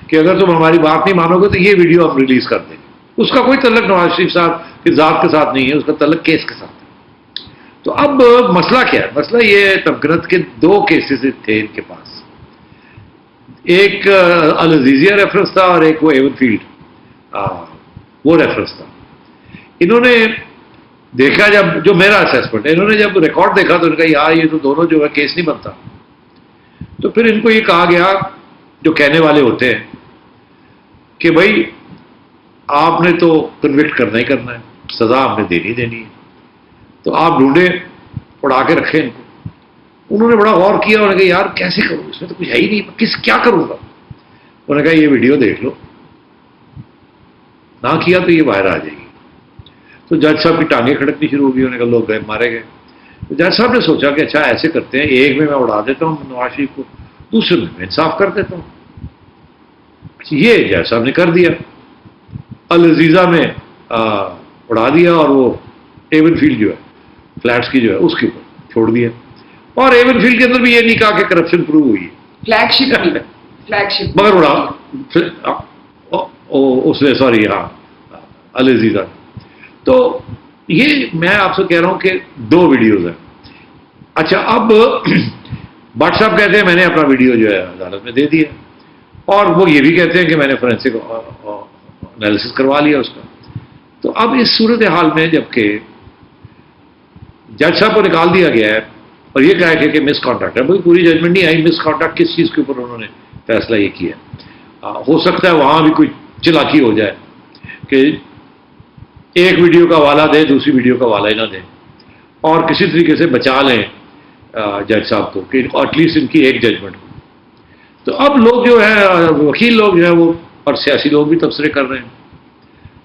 کہ اگر تم ہماری بات نہیں مانو گے تو یہ ویڈیو ہم ریلیز کر دیں گے. اس کا کوئی تعلق نواز شریف صاحب کی ذات کے ساتھ نہیں ہے, اس کا تعلق کیس کے ساتھ ہے. تو اب مسئلہ کیا ہے؟ مسئلہ یہ ہے تمکنت کے 2 کیسز تھے ان کے پاس. ایک العزیزیہ ریفرنس تھا اور ایک وہ ایون فیلڈ وہ ریفرنس تھا. انہوں نے دیکھا جب, جو میرا اسیسمنٹ ہے, انہوں نے جب ریکارڈ دیکھا تو ان کا یار یہ تو دونوں جو ہے کیس نہیں بنتا. تو پھر ان کو یہ کہا گیا جو کہنے والے ہوتے ہیں کہ بھائی آپ نے تو کنوکٹ کرنا ہی کرنا ہے, سزا آپ نے دینی ہے, تو آپ ڈھونڈے اڑا کے رکھیں ان کو. انہوں نے بڑا غور کیا, انہوں نے کہا یار کیسے کروں, اس میں تو کچھ ہے ہی نہیں, کیا کروں گا. انہوں نے کہا یہ ویڈیو دیکھ لو, نہ کیا تو یہ باہر آ جائے گی. تو جج صاحب کی ٹانگیں کھڑکنی شروع ہو گئی, انہوں نے کہا لوگ گئے مارے گئے. تو جج صاحب نے سوچا کہ اچھا ایسے کرتے ہیں, ایک میں اڑا دیتا ہوں نواز شریف کو, دوسرے میں انصاف کر دیتا ہوں. یہ جج صاحب نے کر دیا, العزیزہ میں اڑا دیا اور وہ ایون فیلڈ جو ہے فلیٹس کی جو ہے اس کے اوپر چھوڑ دیا. اور ایون فیلڈ کے اندر بھی یہ نہیں کہا کہ کرپشن پروو ہوئی ہے, فلیگ شپ مگر اڑا اس نے, سوری ہاں العزیزہ. تو یہ میں آپ سے کہہ رہا ہوں کہ 2 ویڈیوز ہیں. اچھا اب بٹ صاحب کہتے ہیں میں نے اپنا ویڈیو جو ہے عدالت میں دے دیا, اور وہ یہ بھی کہتے ہیں کہ میں نے فورینسک انالیسس کروا لیا اس کا. تو اب اس صورتحال میں جبکہ جج صاحب کو نکال دیا گیا ہے اور یہ کہا کہ مس کانڈکٹ ہے, بھائی پوری ججمنٹ نہیں آئی, مس کانڈکٹ کس چیز کے اوپر انہوں نے فیصلہ یہ کیا. ہو سکتا ہے وہاں بھی کوئی چلاکی ہو جائے کہ ایک ویڈیو کا حوالہ دے, دوسری ویڈیو کا حوالہ ہی نہ دیں, اور کسی طریقے سے بچا لیں جج صاحب کو کہ ایٹ لیسٹ ان کی ایک ججمنٹ ہو. تو اب لوگ جو ہے وکیل لوگ جو ہیں وہ اور سیاسی لوگ بھی تبصرے کر رہے ہیں.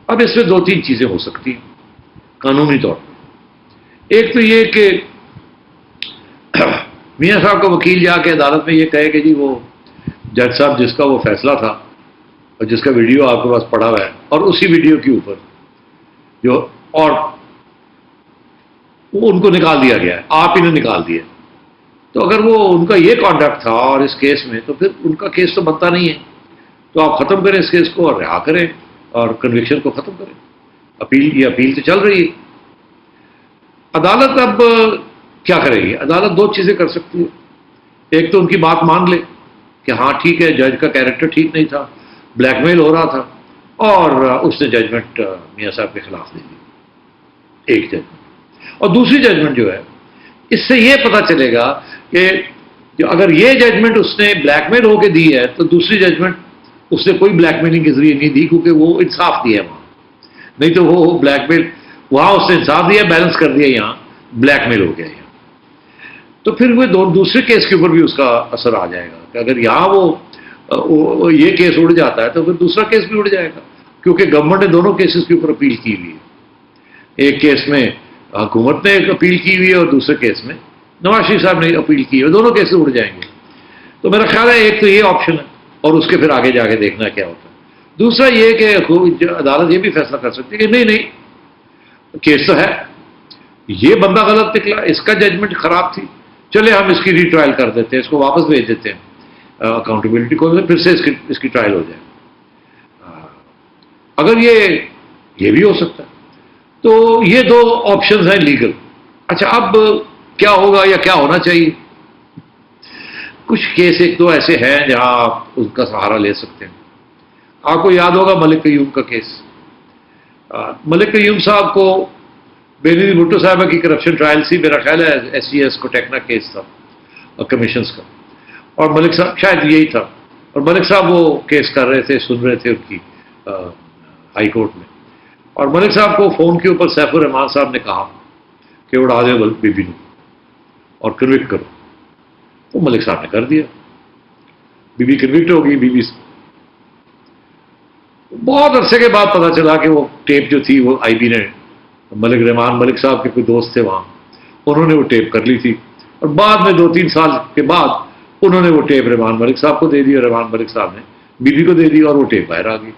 اب اس میں 2-3 چیزیں ہو سکتی ہیں قانونی طور پر. ایک تو یہ کہ میاں صاحب کا وکیل جا کے عدالت میں یہ کہے کہ جی وہ جج صاحب جس کا وہ فیصلہ تھا اور جس کا ویڈیو آپ کے پاس پڑا ہوا ہے, اور اسی ویڈیو کے اوپر جو اور وہ ان کو نکال دیا گیا ہے, آپ ہی نے نکال دیا. تو اگر وہ ان کا یہ کانڈکٹ تھا اور اس کیس میں, تو پھر ان کا کیس تو بنتا نہیں ہے. تو آپ ختم کریں اس کیس کو اور رہا کریں اور کنوکشن کو ختم کریں. یہ اپیل تو چل رہی ہے. عدالت اب کیا کرے گی؟ عدالت 2 چیزیں کر سکتی ہے. ایک تو ان کی بات مان لے کہ ہاں ٹھیک ہے جج کا کیریکٹر ٹھیک نہیں تھا, بلیک میل ہو رہا تھا, اور اس نے ججمنٹ میاں صاحب کے خلاف دے دی, ایک ججمنٹ. اور دوسری ججمنٹ جو ہے اس سے یہ پتہ چلے گا کہ جو اگر یہ ججمنٹ اس نے بلیک میل ہو کے دی ہے تو دوسری ججمنٹ اس نے کوئی بلیک میلنگ کے ذریعے نہیں دی, کیونکہ وہ انصاف دیا ہے وہاں. نہیں تو وہ بلیک میل وہاں اس نے انصاف دیا, بیلنس کر دیا, یہاں بلیک میل ہو گیا یہاں. تو پھر وہ دوسرے کیس کے اوپر بھی اس کا اثر آ جائے گا کہ اگر یہاں وہ یہ کیس اڑ جاتا ہے تو پھر دوسرا کیس بھی اڑ جائے گا, کیونکہ گورنمنٹ نے دونوں کیسز کے اوپر اپیل کی ہوئی ہے. ایک کیس میں حکومت نے ایک اپیل کی ہوئی ہے اور دوسرے کیس میں نواز شریف صاحب نے اپیل کی ہے, دونوں کیسز اڑ جائیں گے. تو میرا خیال ہے ایک تو یہ آپشن ہے, اور اس کے پھر آگے جا کے دیکھنا کیا ہوتا ہے. دوسرا یہ کہ عدالت یہ بھی فیصلہ کر سکتی ہے کہ نہیں کیس تو ہے, یہ بندہ غلط نکلا, اس کا ججمنٹ خراب تھی, چلے ہم اس کی ری ٹرائل کر دیتے ہیں, اس کو واپس بھیج دیتے ہیں اکاؤنٹیبلٹی کو, پھر سے اس کی ٹرائل ہو جائے. اگر یہ بھی ہو سکتا ہے. تو یہ 2 آپشنز ہیں لیگل. اچھا اب کیا ہوگا یا کیا ہونا چاہیے؟ کچھ کیس 1-2 ایسے ہیں جہاں آپ اس کا سہارا لے سکتے ہیں. آپ کو یاد ہوگا ملک قیوم کا کیس. ملک قیوم صاحب کو بینظیر بھٹو صاحبہ کی کرپشن ٹرائل سی, میرا خیال ہے SCS کو ٹیکنا کیس تھا کمیشنز کا, اور ملک صاحب شاید یہی تھا, اور ملک صاحب وہ کیس کر رہے تھے, سن رہے تھے ان کی ہائی کورٹ میں. اور ملک صاحب کو فون کے اوپر سیف الرحمان صاحب نے کہا کہ اڑا دے بی بی نو اور کنوکٹ کرو. تو ملک صاحب نے کر دیا, بی بی کنوکٹ ہو گئی. بی بی بہت عرصے کے بعد پتا چلا کہ وہ ٹیپ جو تھی وہ آئی بی نے, ملک صاحب کے کوئی دوست تھے وہاں, انہوں نے وہ ٹیپ کر لی تھی, اور بعد میں 2-3 سال کے بعد انہوں نے وہ ٹیپ رحمان ملک صاحب کو دے دی, اور رحمان ملک صاحب نے بی بی کو دے دی, اور وہ ٹیپ باہر آ گئی.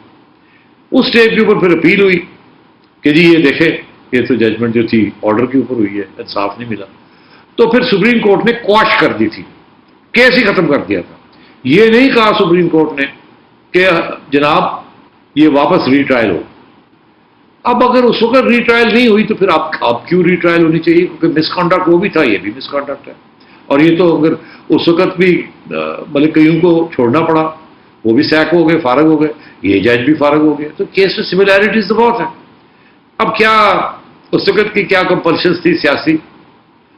اس ٹیپ کے اوپر پھر اپیل ہوئی کہ جی یہ دیکھیں یہ تو ججمنٹ جو تھی آرڈر کے اوپر ہوئی ہے, انصاف نہیں ملا. تو پھر سپریم کورٹ نے کوش کر دی تھی, کیس ہی ختم کر دیا تھا. یہ نہیں کہا سپریم کورٹ نے کہ جناب یہ واپس ری ٹرائل ہو. اب اگر اس وقت ری ٹرائل نہیں ہوئی تو پھر آپ کیوں ری ٹرائل ہونی چاہیے؟ کیونکہ مس کانڈکٹ وہ بھی تھا, یہ بھی مس کانڈکٹ ہے. اور یہ تو اگر اس وقت بھی ملک قیوم کو چھوڑنا پڑا, وہ بھی سیک ہو گئے, فارغ ہو گئے, یہ جج بھی فارغ ہو گئے, تو کیس میں سملیرٹیز تو بہت ہیں. اب کیا اس وقت کی کیا کمپلشنز تھی سیاسی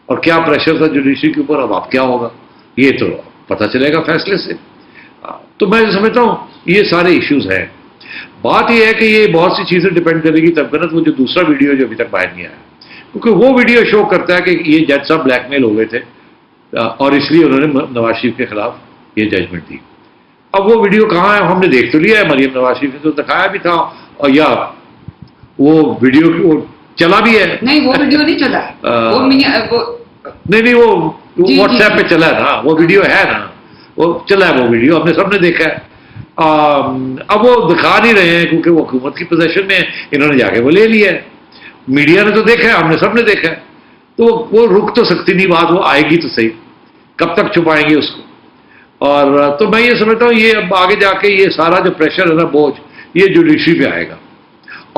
اور کیا پریشر تھا جوڈیشری کے اوپر, اب کیا ہوگا یہ تو پتہ چلے گا فیصلے سے. تو میں سمجھتا ہوں یہ سارے ایشوز ہیں. بات یہ ہے کہ یہ بہت سی چیزیں ڈیپینڈ کرے گی تب وہ جو دوسرا ویڈیو جو ابھی تک باہر نہیں آیا, کیونکہ وہ ویڈیو شو کرتا ہے کہ یہ جج صاحب بلیک میل ہو گئے تھے اور اس لیے انہوں نے نواز شریف کے خلاف یہ ججمنٹ دی. اب وہ ویڈیو کہاں ہے؟ ہم نے دیکھ تو لیا ہے, مریم نواز شریف نے تو دکھایا بھی تھا, اور یا وہ ویڈیو چلا بھی ہے. نہیں وہ ویڈیو نہیں چلا, نہیں وہ واٹس ایپ پہ چلا ہے نا, وہ ویڈیو ہے نا, وہ چلا ہے وہ ویڈیو, ہم نے سب نے دیکھا ہے. اب وہ دکھا نہیں رہے ہیں کیونکہ وہ حکومت کی پوزیشن میں ہے, انہوں نے جا کے وہ لے لیا ہے. میڈیا نے تو دیکھا ہے, ہم نے سب نے دیکھا ہے. تو وہ رک تو سکتی نہیں بات, وہ آئے گی تو صحیح, کب تک چھپائیں گے اس کو. اور تو میں یہ سمجھتا ہوں یہ اب آگے جا کے یہ سارا جو پریشر ہے نا, بوجھ, یہ جوڈیشری پہ آئے گا,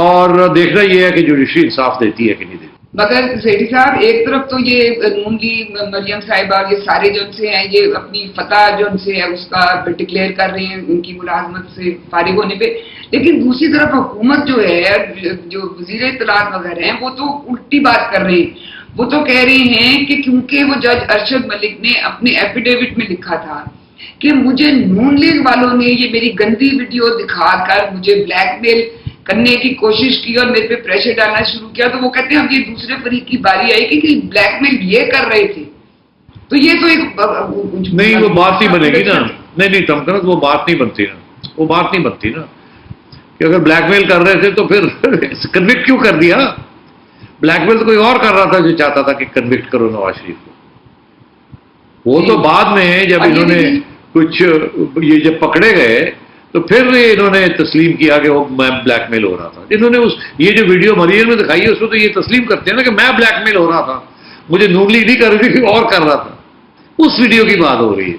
اور دیکھنا یہ ہے کہ جوڈیشری انصاف دیتی ہے کہ نہیں دیتی. مگر سیٹھی صاحب ایک طرف تو یہ نون لیگ, مریم صاحبہ, یہ سارے جو ان سے ہیں یہ اپنی فتح جو ان سے ہے اس کا ڈکلیئر کر رہے ہیں ان کی ملازمت سے فارغ ہونے پہ, لیکن دوسری طرف حکومت جو ہے, جو وزیر اطلاعات وغیرہ ہیں, وہ تو الٹی بات کر رہے ہیں. وہ تو کہہ رہے ہیں کہ کیونکہ وہ جج ارشد ملک نے اپنے ایفیڈیوٹ میں لکھا تھا کہ مجھے نون لیگ والوں نے یہ میری گندی ویڈیو دکھا کر مجھے بلیک میل کرنے کی کوشش کی اور میرے پہ پریشر ڈالنا شروع کیا, تو وہ کہتے ہیں اب یہ دوسرے فریق کی باری آئی کہ بلیک میل یہ کر رہے تھے. تو یہ تو ایک نہیں, وہ بات نہیں بنے گی نا. نہیں تمکنت وہ بات نہیں بنتی نا, وہ بات نہیں بنتی نا کہ اگر بلیک میل کر رہے تھے تو پھر کنوکٹ کیوں کر دیا؟ بلیک میل تو کوئی اور کر رہا تھا جو چاہتا تھا کہ کنوکٹ کرو نواز شریف کو. وہ تو بعد میں جب انہوں نے کچھ یہ جب پکڑے گئے تو پھر انہوں نے تسلیم کیا کہ وہ میں بلیک میل ہو رہا تھا. انہوں نے یہ جو ویڈیو مریم نے دکھائی ہے اس میں تو یہ تسلیم کرتے ہیں نا کہ میں بلیک میل ہو رہا تھا, مجھے نون لیگ نہیں کر رہی تھی, اور کر رہا تھا. اس ویڈیو کی بات ہو رہی ہے.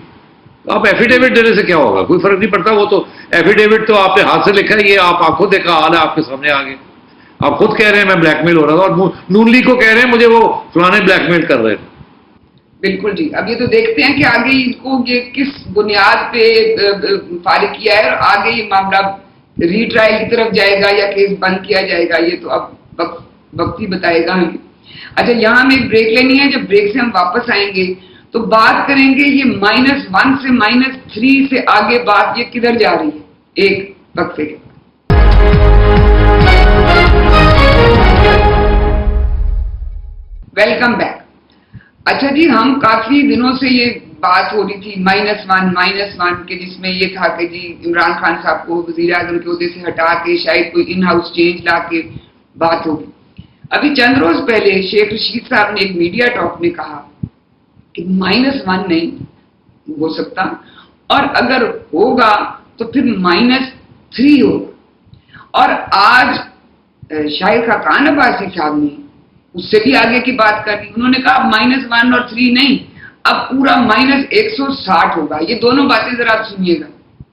آپ ایفیڈیوٹ دینے سے کیا ہوگا, کوئی فرق نہیں پڑتا. وہ تو ایفیڈیوٹ تو آپ نے ہاتھ سے لکھا ہے, یہ آپ آنکھوں دیکھا حال ہے آپ کے سامنے آگے. آپ خود کہہ رہے ہیں میں بلیک میل ہو رہا تھا, اور نون لیگ کو کہہ رہے ہیں مجھے وہ فلانے بلیک میل کر رہے تھے. بالکل جی. اب یہ تو دیکھتے ہیں کہ آگے ان کو یہ کس بنیاد پہ فارغ کیا ہے, اور آگے یہ معاملہ ری ٹرائل کی طرف جائے گا یا کیس بند کیا جائے گا, یہ تو اب وقت ہی بتائے گا ہمیں. اچھا یہاں ہمیں ایک بریک لینی ہے, جب بریک سے ہم واپس آئیں گے تو بات کریں گے یہ -1 سے -3 سے آگے بات یہ کدھر جا رہی ہے, ایک وقفے کے بعد. Welcome back. اچھا جی, ہم کافی دنوں سے یہ بات ہو رہی تھی -1 کے, جس میں یہ تھا کہ جی عمران خان صاحب کو وزیر اعظم کے عہدے سے ہٹا کے شاید کوئی ان ہاؤس چینج لا کے بات ہوگی. ابھی چند روز پہلے شیخ رشید صاحب نے ایک میڈیا ٹاک میں کہا کہ -1 نہیں ہو سکتا, اور اگر ہوگا تو پھر -3 ہوگا. اور آج شاہد خاقان عباسی صاحب نے اس سے بھی آگے کی بات کر دی. انہوں نے کہا -1 اور 3 نہیں, اب پورا -160 ہوگا. یہ دونوں باتیں ذرا آپ سنیے گا.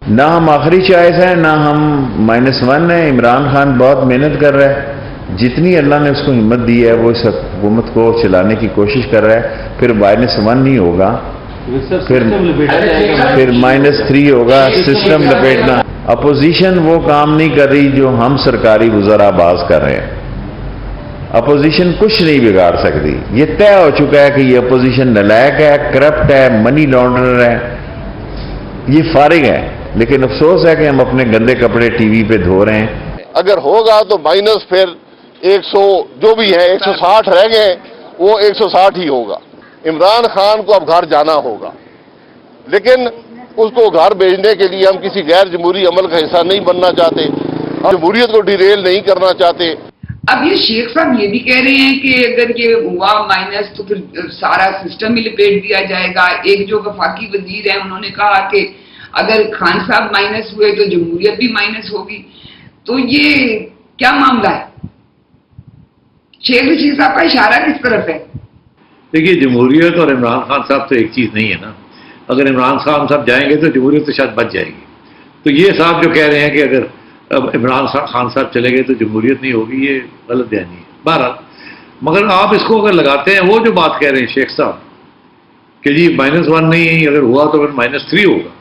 نہ ہم آخری چوائس ہے نہ ہم -1 ہے. عمران خان بہت محنت کر رہا ہے, جتنی اللہ نے اس کو ہمت دی ہے وہ اس حکومت کو چلانے کی کوشش کر رہا ہے. پھر -1 نہیں ہوگا, پھر -3 ہوگا. سسٹم لپیٹنا, اپوزیشن وہ کام نہیں کر رہی جو ہم سرکاری وزراء باز کر رہے ہیں. اپوزیشن کچھ نہیں بگاڑ سکتی. یہ طے ہو چکا ہے کہ یہ اپوزیشن نالائق ہے, کرپٹ ہے, منی لانڈرر ہے, یہ فارغ ہے. لیکن افسوس ہے کہ ہم اپنے گندے کپڑے ٹی وی پہ دھو رہے ہیں. اگر ہوگا تو مائنس پھر 100 جو بھی ہے 160 رہ گئے, وہ 160 ہی ہوگا. عمران خان کو اب گھر جانا ہوگا, لیکن اس کو گھر بھیجنے کے لیے ہم کسی غیر جمہوری عمل کا حصہ نہیں بننا چاہتے, ہم جمہوریت کو ڈیریل نہیں کرنا چاہتے. اب یہ شیخ صاحب یہ بھی کہہ رہے ہیں کہ اگر یہ ہوا مائنس تو پھر سارا سسٹم ہی لپیٹ دیا جائے گا. ایک جو وفاقی وزیر ہیں انہوں نے کہا کہ اگر خان صاحب مائنس ہوئے تو جمہوریت بھی مائنس ہوگی. تو یہ کیا معاملہ ہے؟ شیخ رشید صاحب کا اشارہ کس طرف ہے؟ دیکھیے جمہوریت اور عمران خان صاحب تو ایک چیز نہیں ہے نا. اگر عمران خان صاحب جائیں گے تو جمہوریت تو شاید بچ جائے گی. تو یہ صاحب جو کہہ رہے ہیں کہ اگر عمران خان صاحب چلے گئے تو جمہوریت نہیں ہوگی، یہ غلط بیانی ہے. بہرحال مگر آپ اس کو اگر لگاتے ہیں، وہ جو بات کہہ رہے ہیں شیخ صاحب کہ جی -1 نہیں، اگر ہوا تو پھر -3 ہوگا،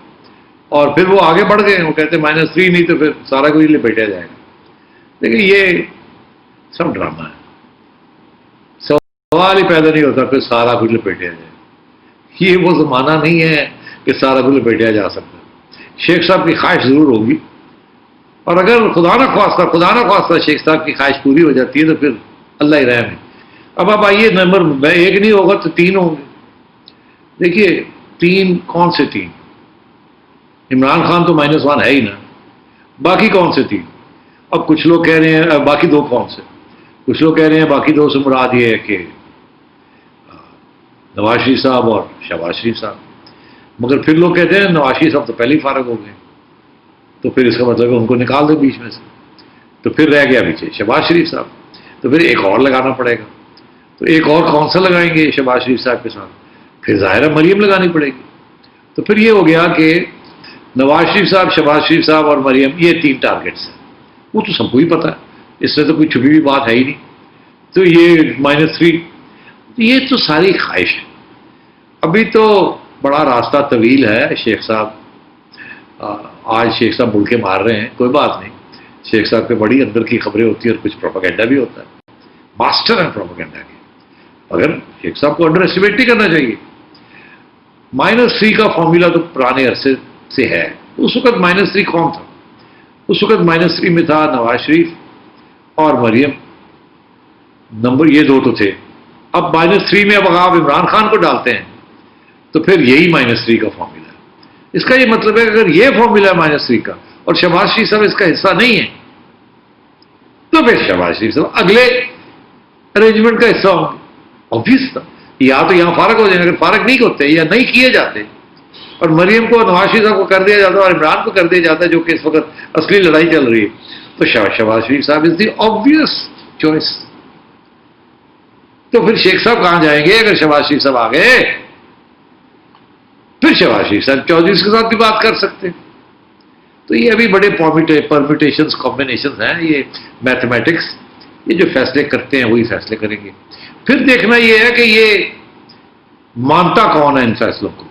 اور پھر وہ آگے بڑھ گئے، وہ کہتے ہیں -3 نہیں تو پھر سارا کچھ لپیٹا جائے گا. لیکن یہ سب ڈرامہ ہے، سوال ہی پیدا نہیں ہوتا پھر سارا کچھ لپیٹا جائے. یہ وہ زمانہ نہیں ہے کہ سارا کچھ لپیٹا جا سکتا. شیخ صاحب کی خواہش ضرور ہوگی، اور اگر خدا نہ خواستہ شیخ صاحب کی خواہش پوری ہو جاتی ہے تو پھر اللہ ہی رحم ہے. اب آئیے نمبر 1 نہیں ہوگا تو 3 ہوں گے. دیکھیے 3 کون سے 3؟ عمران خان تو -1 ہے ہی نا، باقی کون سے 3؟ اب کچھ لوگ کہہ رہے ہیں باقی 2 کون سے؟ کچھ لوگ کہہ رہے ہیں باقی 2 سے مراد یہ ہے کہ نواز شریف صاحب اور شہباز شریف صاحب. مگر پھر لوگ کہتے ہیں نواز شریف صاحب تو پہلے ہی فارغ ہو گئے، تو پھر اس کا مطلب ہے ان کو نکال دو بیچ میں سے. تو پھر رہ گیا پیچھے شہباز شریف صاحب، تو پھر ایک اور لگانا پڑے گا. تو ایک اور کون سا لگائیں گے شہباز شریف صاحب کے ساتھ؟ پھر ظاہر ہے مریم لگانی پڑے گی. تو پھر یہ ہو گیا کہ نواز شریف صاحب، شہباز شریف صاحب اور مریم، یہ 3 ٹارگٹس ہیں. وہ تو سب کو ہی پتہ ہے، اس سے تو کوئی چھپی ہوئی بات ہے ہی نہیں. تو یہ -3، یہ تو ساری خواہش ہے. ابھی تو بڑا راستہ طویل ہے. شیخ صاحب آج شیخ صاحب بول کے مار رہے ہیں، کوئی بات نہیں. شیخ صاحب پہ بڑی اندر کی خبریں ہوتی ہیں اور کچھ پروپیگنڈا بھی ہوتا ہے. ماسٹر ہیں پروپیگنڈا کے. اگر شیخ صاحب کو انڈر اسٹیمیٹ نہیں کرنا چاہیے. -3 کا فارمولا تو پرانے عرصے سے ہے. اس وقت -3 کون تھا؟ اس وقت -3 میں تھا نواز شریف اور مریم. نمبر یہ 2 تو تھے. اب -3 میں اب آپ عمران خان کو ڈالتے ہیں تو پھر یہی -3 کا فارمولا ہے. اس کا یہ مطلب ہے کہ اگر یہ فارمولا ہے -3 کا اور شہباز شریف صاحب اس کا حصہ نہیں ہے تو پھر شہباز شریف صاحب اگلے ارینجمنٹ کا حصہ ہوں گے. آبویس تھا. یا تو یہاں فارغ ہو جائیں. اگر فارغ نہیں ہوتے یا نہیں کیے جاتے اور مریم کو نواز شریف صاحب کو کر دیا جاتا اور عمران کو کر دیا جاتا ہے، جو کہ اس وقت اصلی لڑائی چل رہی ہے، تو شہباز شریف صاحب از دی آبویس چوائس. تو پھر شیخ صاحب کہاں جائیں گے اگر شہباز شریف صاحب آ گئے؟ پھر شہباز شریف صاحب چودھری کے ساتھ بھی بات کر سکتے. تو یہ ابھی بڑے پرمیٹیشنز کمبینیشنز ہیں، یہ میتھمیٹکس. یہ جو فیصلے کرتے ہیں وہی فیصلے کریں گے. پھر دیکھنا یہ ہے کہ یہ مانتا کون ہے ان فیصلوں کو.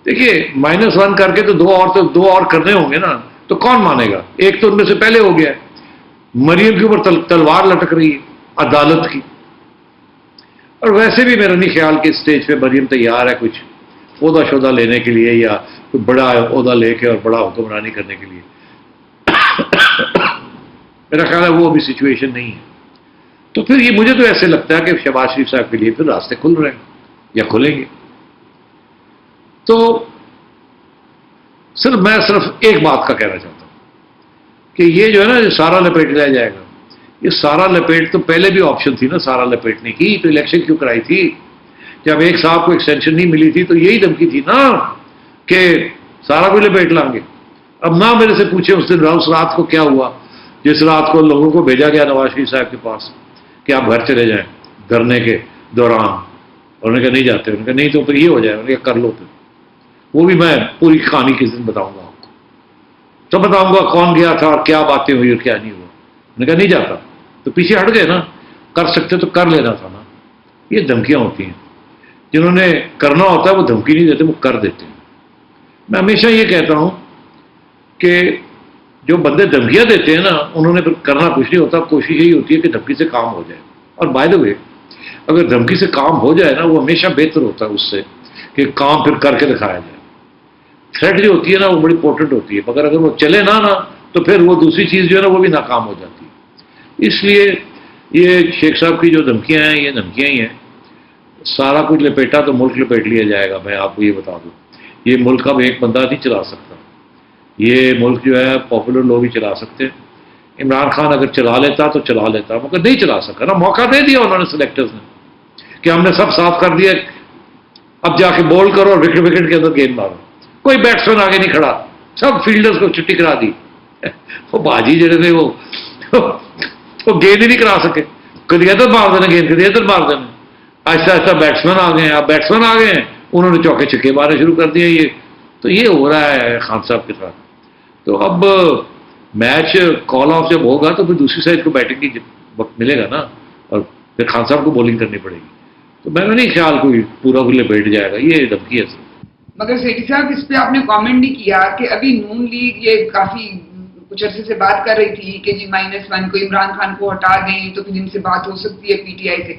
دیکھیے -1 کر کے تو 2 اور کرنے ہوں گے نا، تو کون مانے گا؟ ایک تو ان میں سے پہلے ہو گیا. مریم کے اوپر تلوار لٹک رہی ہے عدالت کی. اور ویسے بھی میرا نہیں خیال کہ اسٹیج پہ مریم تیار ہے کچھ عہدہ شہدہ لینے کے لیے یا کوئی بڑا عہدہ لے کے اور بڑا حکمرانی کرنے کے لیے. میرا خیال ہے وہ ابھی سچویشن نہیں ہے. تو پھر یہ مجھے تو ایسے لگتا ہے کہ شہباز شریف صاحب کے لیے پھر راستے کھل رہے ہیں یا کھلیں گے. تو میں صرف ایک بات کا کہنا چاہتا ہوں کہ یہ جو ہے نا سارا لپیٹ لیا جائے گا. یہ سارا لپیٹ تو پہلے بھی آپشن تھی نا سارا لپیٹنے کی. تو الیکشن کیوں کرائی تھی؟ جب ایک صاحب کو ایکسٹینشن نہیں ملی تھی تو یہی دھمکی تھی نا کہ سارا کو لپیٹ لیں گے. اب نہ میرے سے پوچھے اس دن اس رات کو کیا ہوا جس رات کو لوگوں کو بھیجا گیا نواز شریف صاحب کے پاس کہ آپ گھر چلے جائیں دھرنے کے دوران. انہوں نے کہا نہیں جاتے. انہوں نے کہا نہیں تو پھر یہ ہو جائے. انہوں نے کہا کر لو پھر. وہ بھی میں پوری کہانی کس دن بتاؤں گا آپ کو. تو بتاؤں گا کون گیا تھا اور کیا باتیں ہوئی اور کیا نہیں ہوا. انہوں نے کہا نہیں جاتا. تو پیچھے ہٹ گئے نا. کر سکتے تو کر لینا تھا نا. یہ دھمکیاں ہوتی ہیں. جنہوں نے کرنا ہوتا ہے وہ دھمکی نہیں دیتے، وہ کر دیتے ہیں. میں ہمیشہ یہ کہتا ہوں کہ جو بندے دھمکیاں دیتے ہیں نا انہوں نے پھر کرنا کچھ نہیں ہوتا. کوشش یہی ہوتی ہے کہ دھمکی سے کام ہو جائے. اور بائی دا وے اگر دھمکی سے کام ہو جائے نا وہ ہمیشہ بہتر ہوتا ہے اس سے کہ کام پھر کر کے دکھایا جائے. تھریٹ جو ہوتی ہے نا وہ بڑی امپورٹنٹ ہوتی ہے، مگر اگر وہ چلے نہ تو پھر وہ دوسری چیز جو ہے نا وہ بھی ناکام ہو جاتی ہے. اس لیے یہ شیخ صاحب کی جو دھمکیاں ہیں یہ دھمکیاں ہی ہیں. سارا کچھ لپیٹا تو ملک لپیٹ لیا جائے گا. میں آپ کو یہ بتا دوں یہ ملک اب ایک بندہ نہیں چلا سکتا. یہ ملک جو ہے پاپولر لوگ ہی چلا سکتے ہیں. عمران خان اگر چلا لیتا تو چلا لیتا مگر نہیں چلا سکا نا. موقع دے دیا انہوں نے سلیکٹرز نے کہ ہم نے سب صاف کر دیا، اب جا کے بول کرو اور وکٹ کے اندر گیند مارو. کوئی بیٹسمین آگے نہیں کھڑا، سب فیلڈرز کو چھٹی کرا دی. وہ باجی جڑے تھے وہ گیند ہی نہیں کرا سکے. کدی ادھر مار دینا گیند، کدی ادھر مار دینا. آہستہ آہستہ بیٹسمین آ گئے ہیں. اب بیٹسمین آ گئے ہیں, انہوں نے چوکے چھکے مارنے شروع کر دیے. یہ ہو رہا ہے خان صاحب کے ساتھ. تو اب میچ کال آف جب ہوگا تو پھر دوسری سائڈ کو بیٹنگ کی وقت ملے گا نا, اور پھر خان صاحب کو بولنگ کرنی پڑے گی. تو میں نے نہیں خیال کوئی پورا کھلے بیٹھ جائے گا, یہ دھمکی ہے. مگر سیٹھی صاحب اس پہ آپ نے کامنٹ نہیں کیا کہ ابھی نون لیگ یہ کافی کچھ عرصے سے بات کر رہی تھی کہ جی -1 کو عمران خان کو ہٹا دیں تو پھر ان سے بات ہو سکتی ہے پی ٹی آئی سے.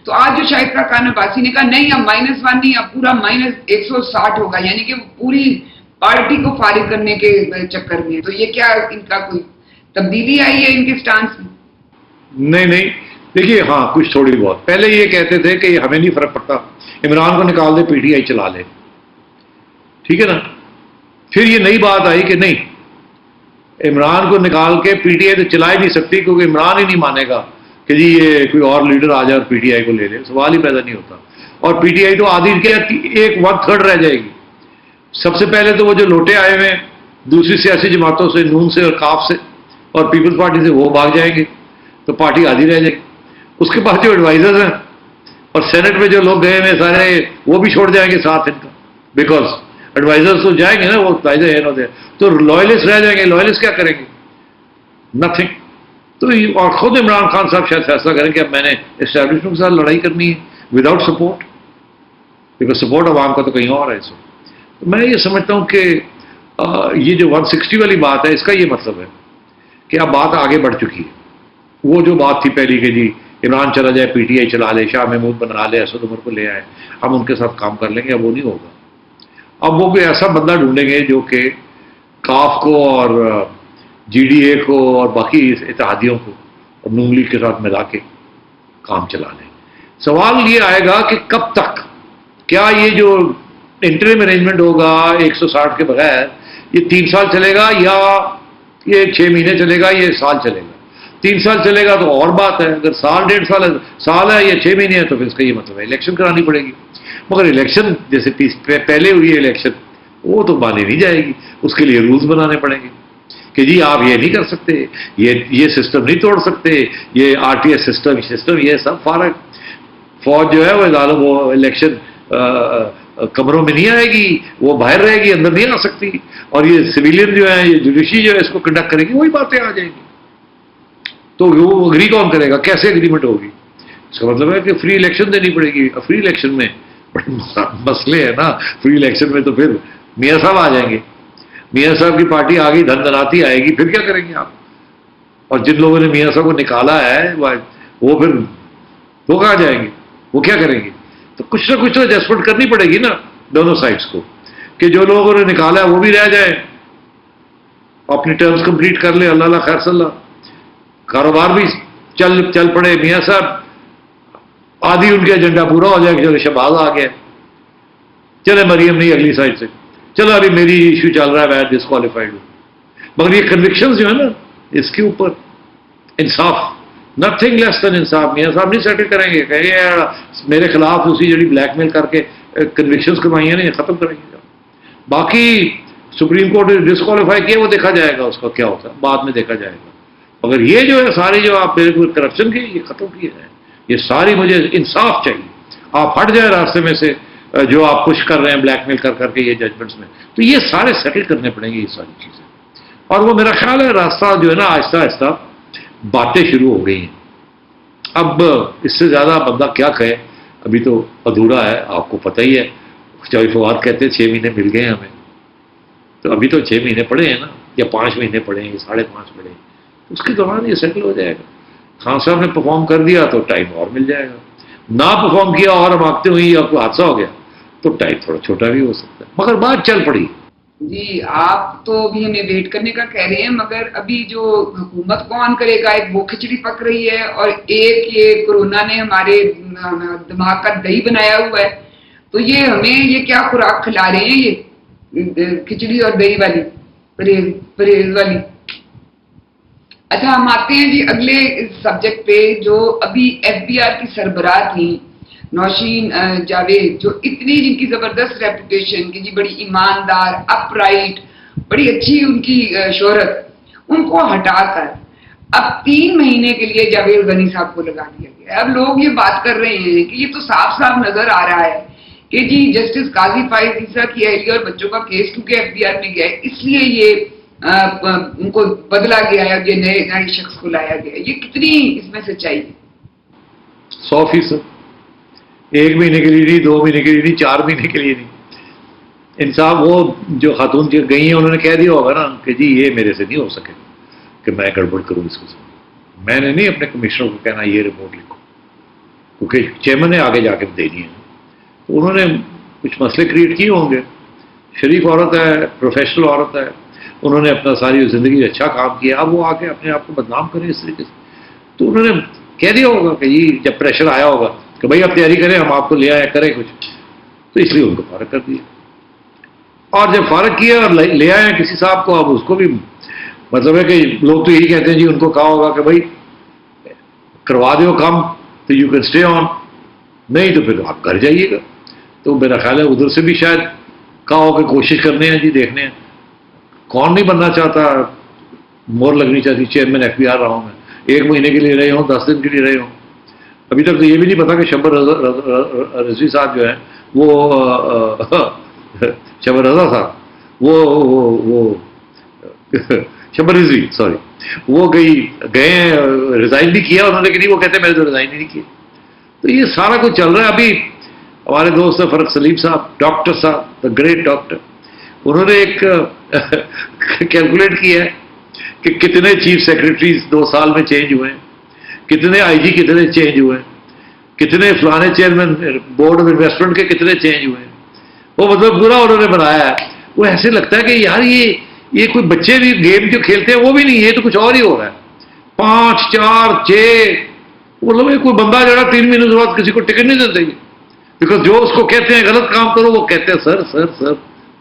تو آج جو شاہد خان عباسی نے کہا نہیں اب -1 نہیں, اب پورا -160 ہوگا, یعنی کہ پوری پارٹی کو فارغ کرنے کے چکر میں. تو یہ کیا ان کا کوئی تبدیلی آئی ہے ان کے سٹانس میں؟ نہیں دیکھیے, ہاں کچھ تھوڑی بہت. پہلے یہ کہتے تھے کہ ہمیں نہیں فرق پڑتا, عمران کو نکال دے پی ٹی آئی چلا لے, ٹھیک ہے نا. پھر یہ نئی بات آئی کہ نہیں, عمران کو نکال کے پی ٹی آئی تو چلا ہی نہیں سکتی, کیونکہ عمران ہی نہیں مانے گا کہ جی یہ کوئی اور لیڈر آ جائے اور پی ٹی آئی کو لے لے. سوال ہی پیدا نہیں ہوتا. اور پی ٹی آئی تو آدھی کے 1/3 رہ جائے گی. سب سے پہلے تو وہ جو لوٹے آئے ہوئے دوسری سیاسی جماعتوں سے, نون سے اور کاف سے اور پیپلز پارٹی سے, وہ بھاگ جائیں گے تو پارٹی آدھی رہ جائے گی. اس کے بعد جو ایڈوائزرز ہیں اور سینٹ میں جو لوگ گئے ہوئے سارے, وہ بھی چھوڑ جائیں گے ساتھ ان کا, بیکاز ایڈوائزرز تو جائیں گے نا, وہ تو لوئلسٹ رہ جائیں گے. لوئلسٹ کیا کریں گے؟ نتھنگ. تو اور خود عمران خان صاحب شاید فیصلہ کریں کہ اب میں نے اسٹیبلشمنٹ کے ساتھ لڑائی کرنی ہے وداؤٹ سپورٹ, بیکاز سپورٹ عوام کا تو کہیں اور ہے. تو میں یہ سمجھتا ہوں کہ یہ جو 160 والی بات ہے, اس کا یہ مطلب ہے کہ اب بات آگے بڑھ چکی ہے. وہ جو بات تھی پہلی کہ جی عمران چلا جائے, پی ٹی آئی چلا لے, شاہ محمود بنا لے, اسد عمر کو لے آئے, ہم ان کے ساتھ کام کر لیں گے, اب وہ نہیں ہوگا. اب وہ کوئی ایسا بندہ ڈھونڈیں گے جو کہ کاف کو اور جی ڈی اے کو اور باقی اتحادیوں کو اور نون لیگ کے ساتھ ملا کے کام چلا لیں. سوال یہ آئے گا کہ کب تک, کیا یہ جو انٹرم ارینجمنٹ ہوگا 160 کے بغیر, یہ 3 سال چلے گا یا یہ 6 مہینے چلے گا, یہ سال چلے گا؟ 3 سال چلے گا تو اور بات ہے, اگر سال 1.5 سال ہے یا 6 مہینے ہے تو پھر اس کا یہ مطلب ہے الیکشن کرانی پڑے گی. مگر الیکشن جیسے پہلے ہوئی ہے الیکشن, وہ تو مانی نہیں جائے گی. اس کے لیے رولز بنانے پڑیں گے کہ جی آپ یہ نہیں کر سکتے, یہ سسٹم نہیں توڑ سکتے, یہ آر ٹی ایس سسٹم یہ سب فارغ. فوج جو ہے وہ الیکشن کمروں میں نہیں آئے گی, وہ باہر رہے گی, اندر نہیں آ سکتی. اور یہ سویلین جو ہے, یہ جوڈیشری جو ہے اس کو کنڈکٹ کرے گی, وہی باتیں آ جائیں گی. تو وہ اگری کون کرے گا, کیسے اگریمنٹ ہوگی؟ اس کا مطلب ہے کہ فری الیکشن دینی پڑے گی. فری الیکشن میں مسئلے ہیں نا, فری الیکشن میں تو پھر میاں صاحب آ جائیں گے, میاں صاحب کی پارٹی آ گئی, دھن دھناتی آئے گی, پھر کیا کریں گے آپ؟ اور جن لوگوں نے میاں صاحب کو نکالا ہے وہ پھر وہ کہاں جائیں گے, وہ کیا کریں گے؟ تو کچھ نہ کچھ تو ایڈجسٹمنٹ کرنی پڑے گی نا دونوں سائڈس کو, کہ جو لوگوں نے نکالا ہے وہ بھی رہ جائیں, اپنی ٹرمز کمپلیٹ کر لیں, اللہ خیر صلی اللہ, کاروبار بھی چل پڑے. میاں صاحب آدھی ان کے ایجنڈا پورا ہو جائے کہ چلے شہباز آ گیا, چلے مریم نہیں اگلی سائڈ سے, چلو ابھی میری ایشو چل رہا ہے, میں ڈسکوالیفائڈ ہوں. مگر یہ کنوکشنز جو ہے نا, اس کے اوپر انصاف, نتھنگ لیس دین انصاف. میاں صاحب نہیں سیٹل کریں گے کہ میرے خلاف اسی جڑی بلیک میل کر کے کنوکشنز کروائی ہیں نا, یہ ختم کریں گے. باقی سپریم کورٹ نے ڈسکوالیفائی کیا, وہ دیکھا جائے گا اس کا کیا ہوتا ہے, بعد میں دیکھا جائے گا. مگر یہ جو ہے ساری جو آپ میرے کو کرپشن کی, یہ ختم کیا ہے. یہ ساری مجھے انصاف چاہیے. آپ ہٹ جائیں راستے میں سے جو آپ پش کر رہے ہیں بلیک میل کر کے یہ ججمنٹس میں, تو یہ سارے سیٹل کرنے پڑیں گے یہ ساری چیزیں. اور وہ میرا خیال ہے راستہ جو ہے نا آہستہ آہستہ باتیں شروع ہو گئی ہیں. اب اس سے زیادہ بندہ کیا کہے, ابھی تو ادھورا ہے, آپ کو پتہ ہی ہے. چوہی فواد کہتے ہیں 6 مہینے مل گئے ہیں ہمیں, تو ابھی تو 6 مہینے پڑے ہیں نا, یا 5 مہینے پڑے ہیں, یا 5.5 پڑے ہیں. اس کے دوران یہ سیٹل ہو جائے گا. خان صاحب نے پرفارم کر دیا تو ٹائم اور مل جائے گا, نہ پرفارم کیا اور ہم آگتے ہوئی آپ کو حادثہ ہو گیا تو ٹائم تھوڑا چھوٹا بھی ہو سکتا ہے. مگر بات چل پڑی. جی آپ تو بھی ہمیں ویٹ کرنے کا کہہ رہے ہیں, مگر ابھی جو حکومت کون کرے گا, ایک وہ کھچڑی پک رہی ہے اور ایک یہ کورونا نے ہمارے دماغ کا دہی بنایا ہوا ہے. تو یہ ہمیں یہ کیا خوراک کھلا رہے ہیں, یہ کھچڑی اور دہی والی, پرہیز والی. اچھا ہم آتے ہیں جی اگلے سبجیکٹ پہ, جو ابھی ایف بی آر کی سربراہ تھیں نوشین جاوید, جو اتنی جن کی زبردست ریپوٹیشن کہ جی بڑی ایماندار, اپ رائٹ, بڑی اچھی ان کی شہرت, ان کو ہٹا کر اب 3 مہینے کے لیے جاوید غنی صاحب کو لگا دیا گیا ہے. اب لوگ یہ بات کر رہے ہیں کہ یہ تو صاف صاف نظر آ رہا ہے کہ جی جسٹس قاضی فائز عیسیٰ کی اہلیہ اور بچوں کا کیس کیونکہ FBI میں گیا ہے اس لیے یہ ان کو بدلا گیا ہے اور یہ نئے شخص کو لایا گیا ہے. یہ کتنی اس میں سچائی ہے؟ 100%. 1 مہینے کے لیے نہیں, 2 مہینے کے لیے نہیں, 4 مہینے کے لیے نہیں. انصاف وہ جو خاتون گئی ہیں انہوں نے کہہ دیا ہوگا نا کہ جی یہ میرے سے نہیں ہو سکے کہ میں گڑبڑ کروں اس کو. میں نے نہیں اپنے کمشنر کو کہنا یہ رپورٹ لکھو, کیونکہ چیئرمین نے آگے جا کے دینی ہے. تو انہوں نے کچھ مسئلے کریٹ کیے ہوں گے. شریف عورت ہے, پروفیشنل عورت ہے, انہوں نے اپنا ساری زندگی اچھا کام کیا, اب وہ آ کے اپنے آپ کو بدنام کریں اس طریقے سے. تو انہوں نے کہہ دیا ہوگا کہ جی جب پریشر آیا ہوگا کہ بھائی آپ تیاری کریں, ہم آپ کو لے آئے کریں کچھ, تو اس لیے ان کو فارغ کر دیا. اور جب فارغ کیا اور لے آئے ہیں کسی صاحب کو, اب اس کو بھی مطلب ہے کہ لوگ تو یہی کہتے ہیں جی ان کو کہا ہوگا کہ بھائی کروا دو کام تو یو کین اسٹے آن, نہیں تو پھر آپ گھر جائیے گا. تو میرا خیال ہے ادھر سے بھی شاید کہا ہو کہ کوشش کرنے ہیں جی, دیکھنے ہیں. کون نہیں بننا چاہتا, مور لگنی چاہتی. چیئرمین FBI رہا ہوں میں, 1 مہینے کے لیے رہے ہوں, 10 دن کے لیے رہے ہوں. ابھی تک تو یہ بھی نہیں پتا کہ شبر رضوی صاحب جو ہے وہ شبر رضا صاحب وہ شبر رضوی سوری وہ گئے ہیں, ریزائن بھی کیا انہوں نے کہ نہیں, وہ کہتے ہیں میں نے تو ریزائن ہی نہیں کیا. تو یہ سارا کچھ چل رہا ہے. ابھی ہمارے دوست ہیں فرق سلیم صاحب, ڈاکٹر صاحب, دا گریٹ ڈاکٹر, انہوں نے ایک کیلکولیٹ کیا ہے کہ کتنے چیف سیکرٹریز 2 سال میں چینج ہوئے ہیں, کتنے IG کتنے چینج ہوئے ہیں, کتنے فلانے چیئرمین بورڈ آف انویسٹمنٹ کے کتنے چینج ہوئے ہیں. وہ مطلب پورا انہوں نے بنایا ہے. وہ ایسے لگتا ہے کہ یار یہ کوئی بچے بھی گیم جو کھیلتے ہیں وہ بھی نہیں, یہ تو کچھ اور ہی ہو رہا ہے. 5 4 6 مطلب کوئی بندہ جو ہے 3 مہینے کے بعد کسی کو ٹکٹ نہیں دیتے, بیکاز جو اس کو کہتے ہیں غلط کام کرو وہ کہتے ہیں سر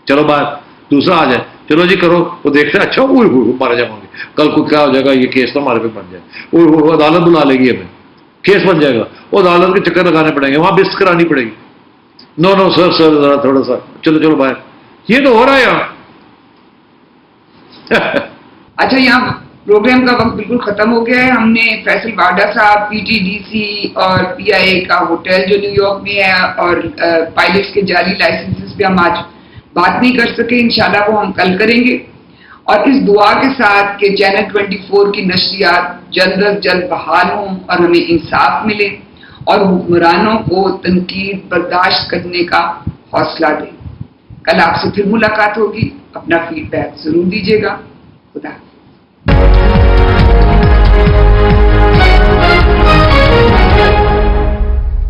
چلو باہر, دوسرا آ جائے, چلو جی کرو. وہ دیکھتے ہیں اچھا مارے جاؤں گے, کل کو کیا ہو جائے گا, یہ کیس تو ہمارے پہ بن جائے, وہ عدالت بلا لے گی ہمیں, کیس بن جائے گا, وہ عدالت کے چکر لگانے پڑیں گے, وہاں بست کرانی پڑے گی. نو سر ذرا تھوڑا سا چلو باہر. یہ تو ہو رہا ہے یہاں. اچھا, یہاں پروگرام کا وقت بالکل ختم ہو گیا ہے. ہم نے فیصل باڈا صاحب, PTDC اور PIA کا ہوٹل جو نیو یارک میں ہے اور پائلٹس کے جعلی لائسنسز پہ ہم آج بات نہیں کر سکے. انشاءاللہ وہ ہم کل کریں گے. اور اس دعا کے ساتھ کہ چینل 24 کی نشریات جلد از جلد بحال ہوں اور ہمیں انصاف ملے اور حکمرانوں کو تنقید برداشت کرنے کا حوصلہ دیں. کل آپ سے پھر ملاقات ہوگی. اپنا فیڈ بیک ضرور دیجیے گا. خدا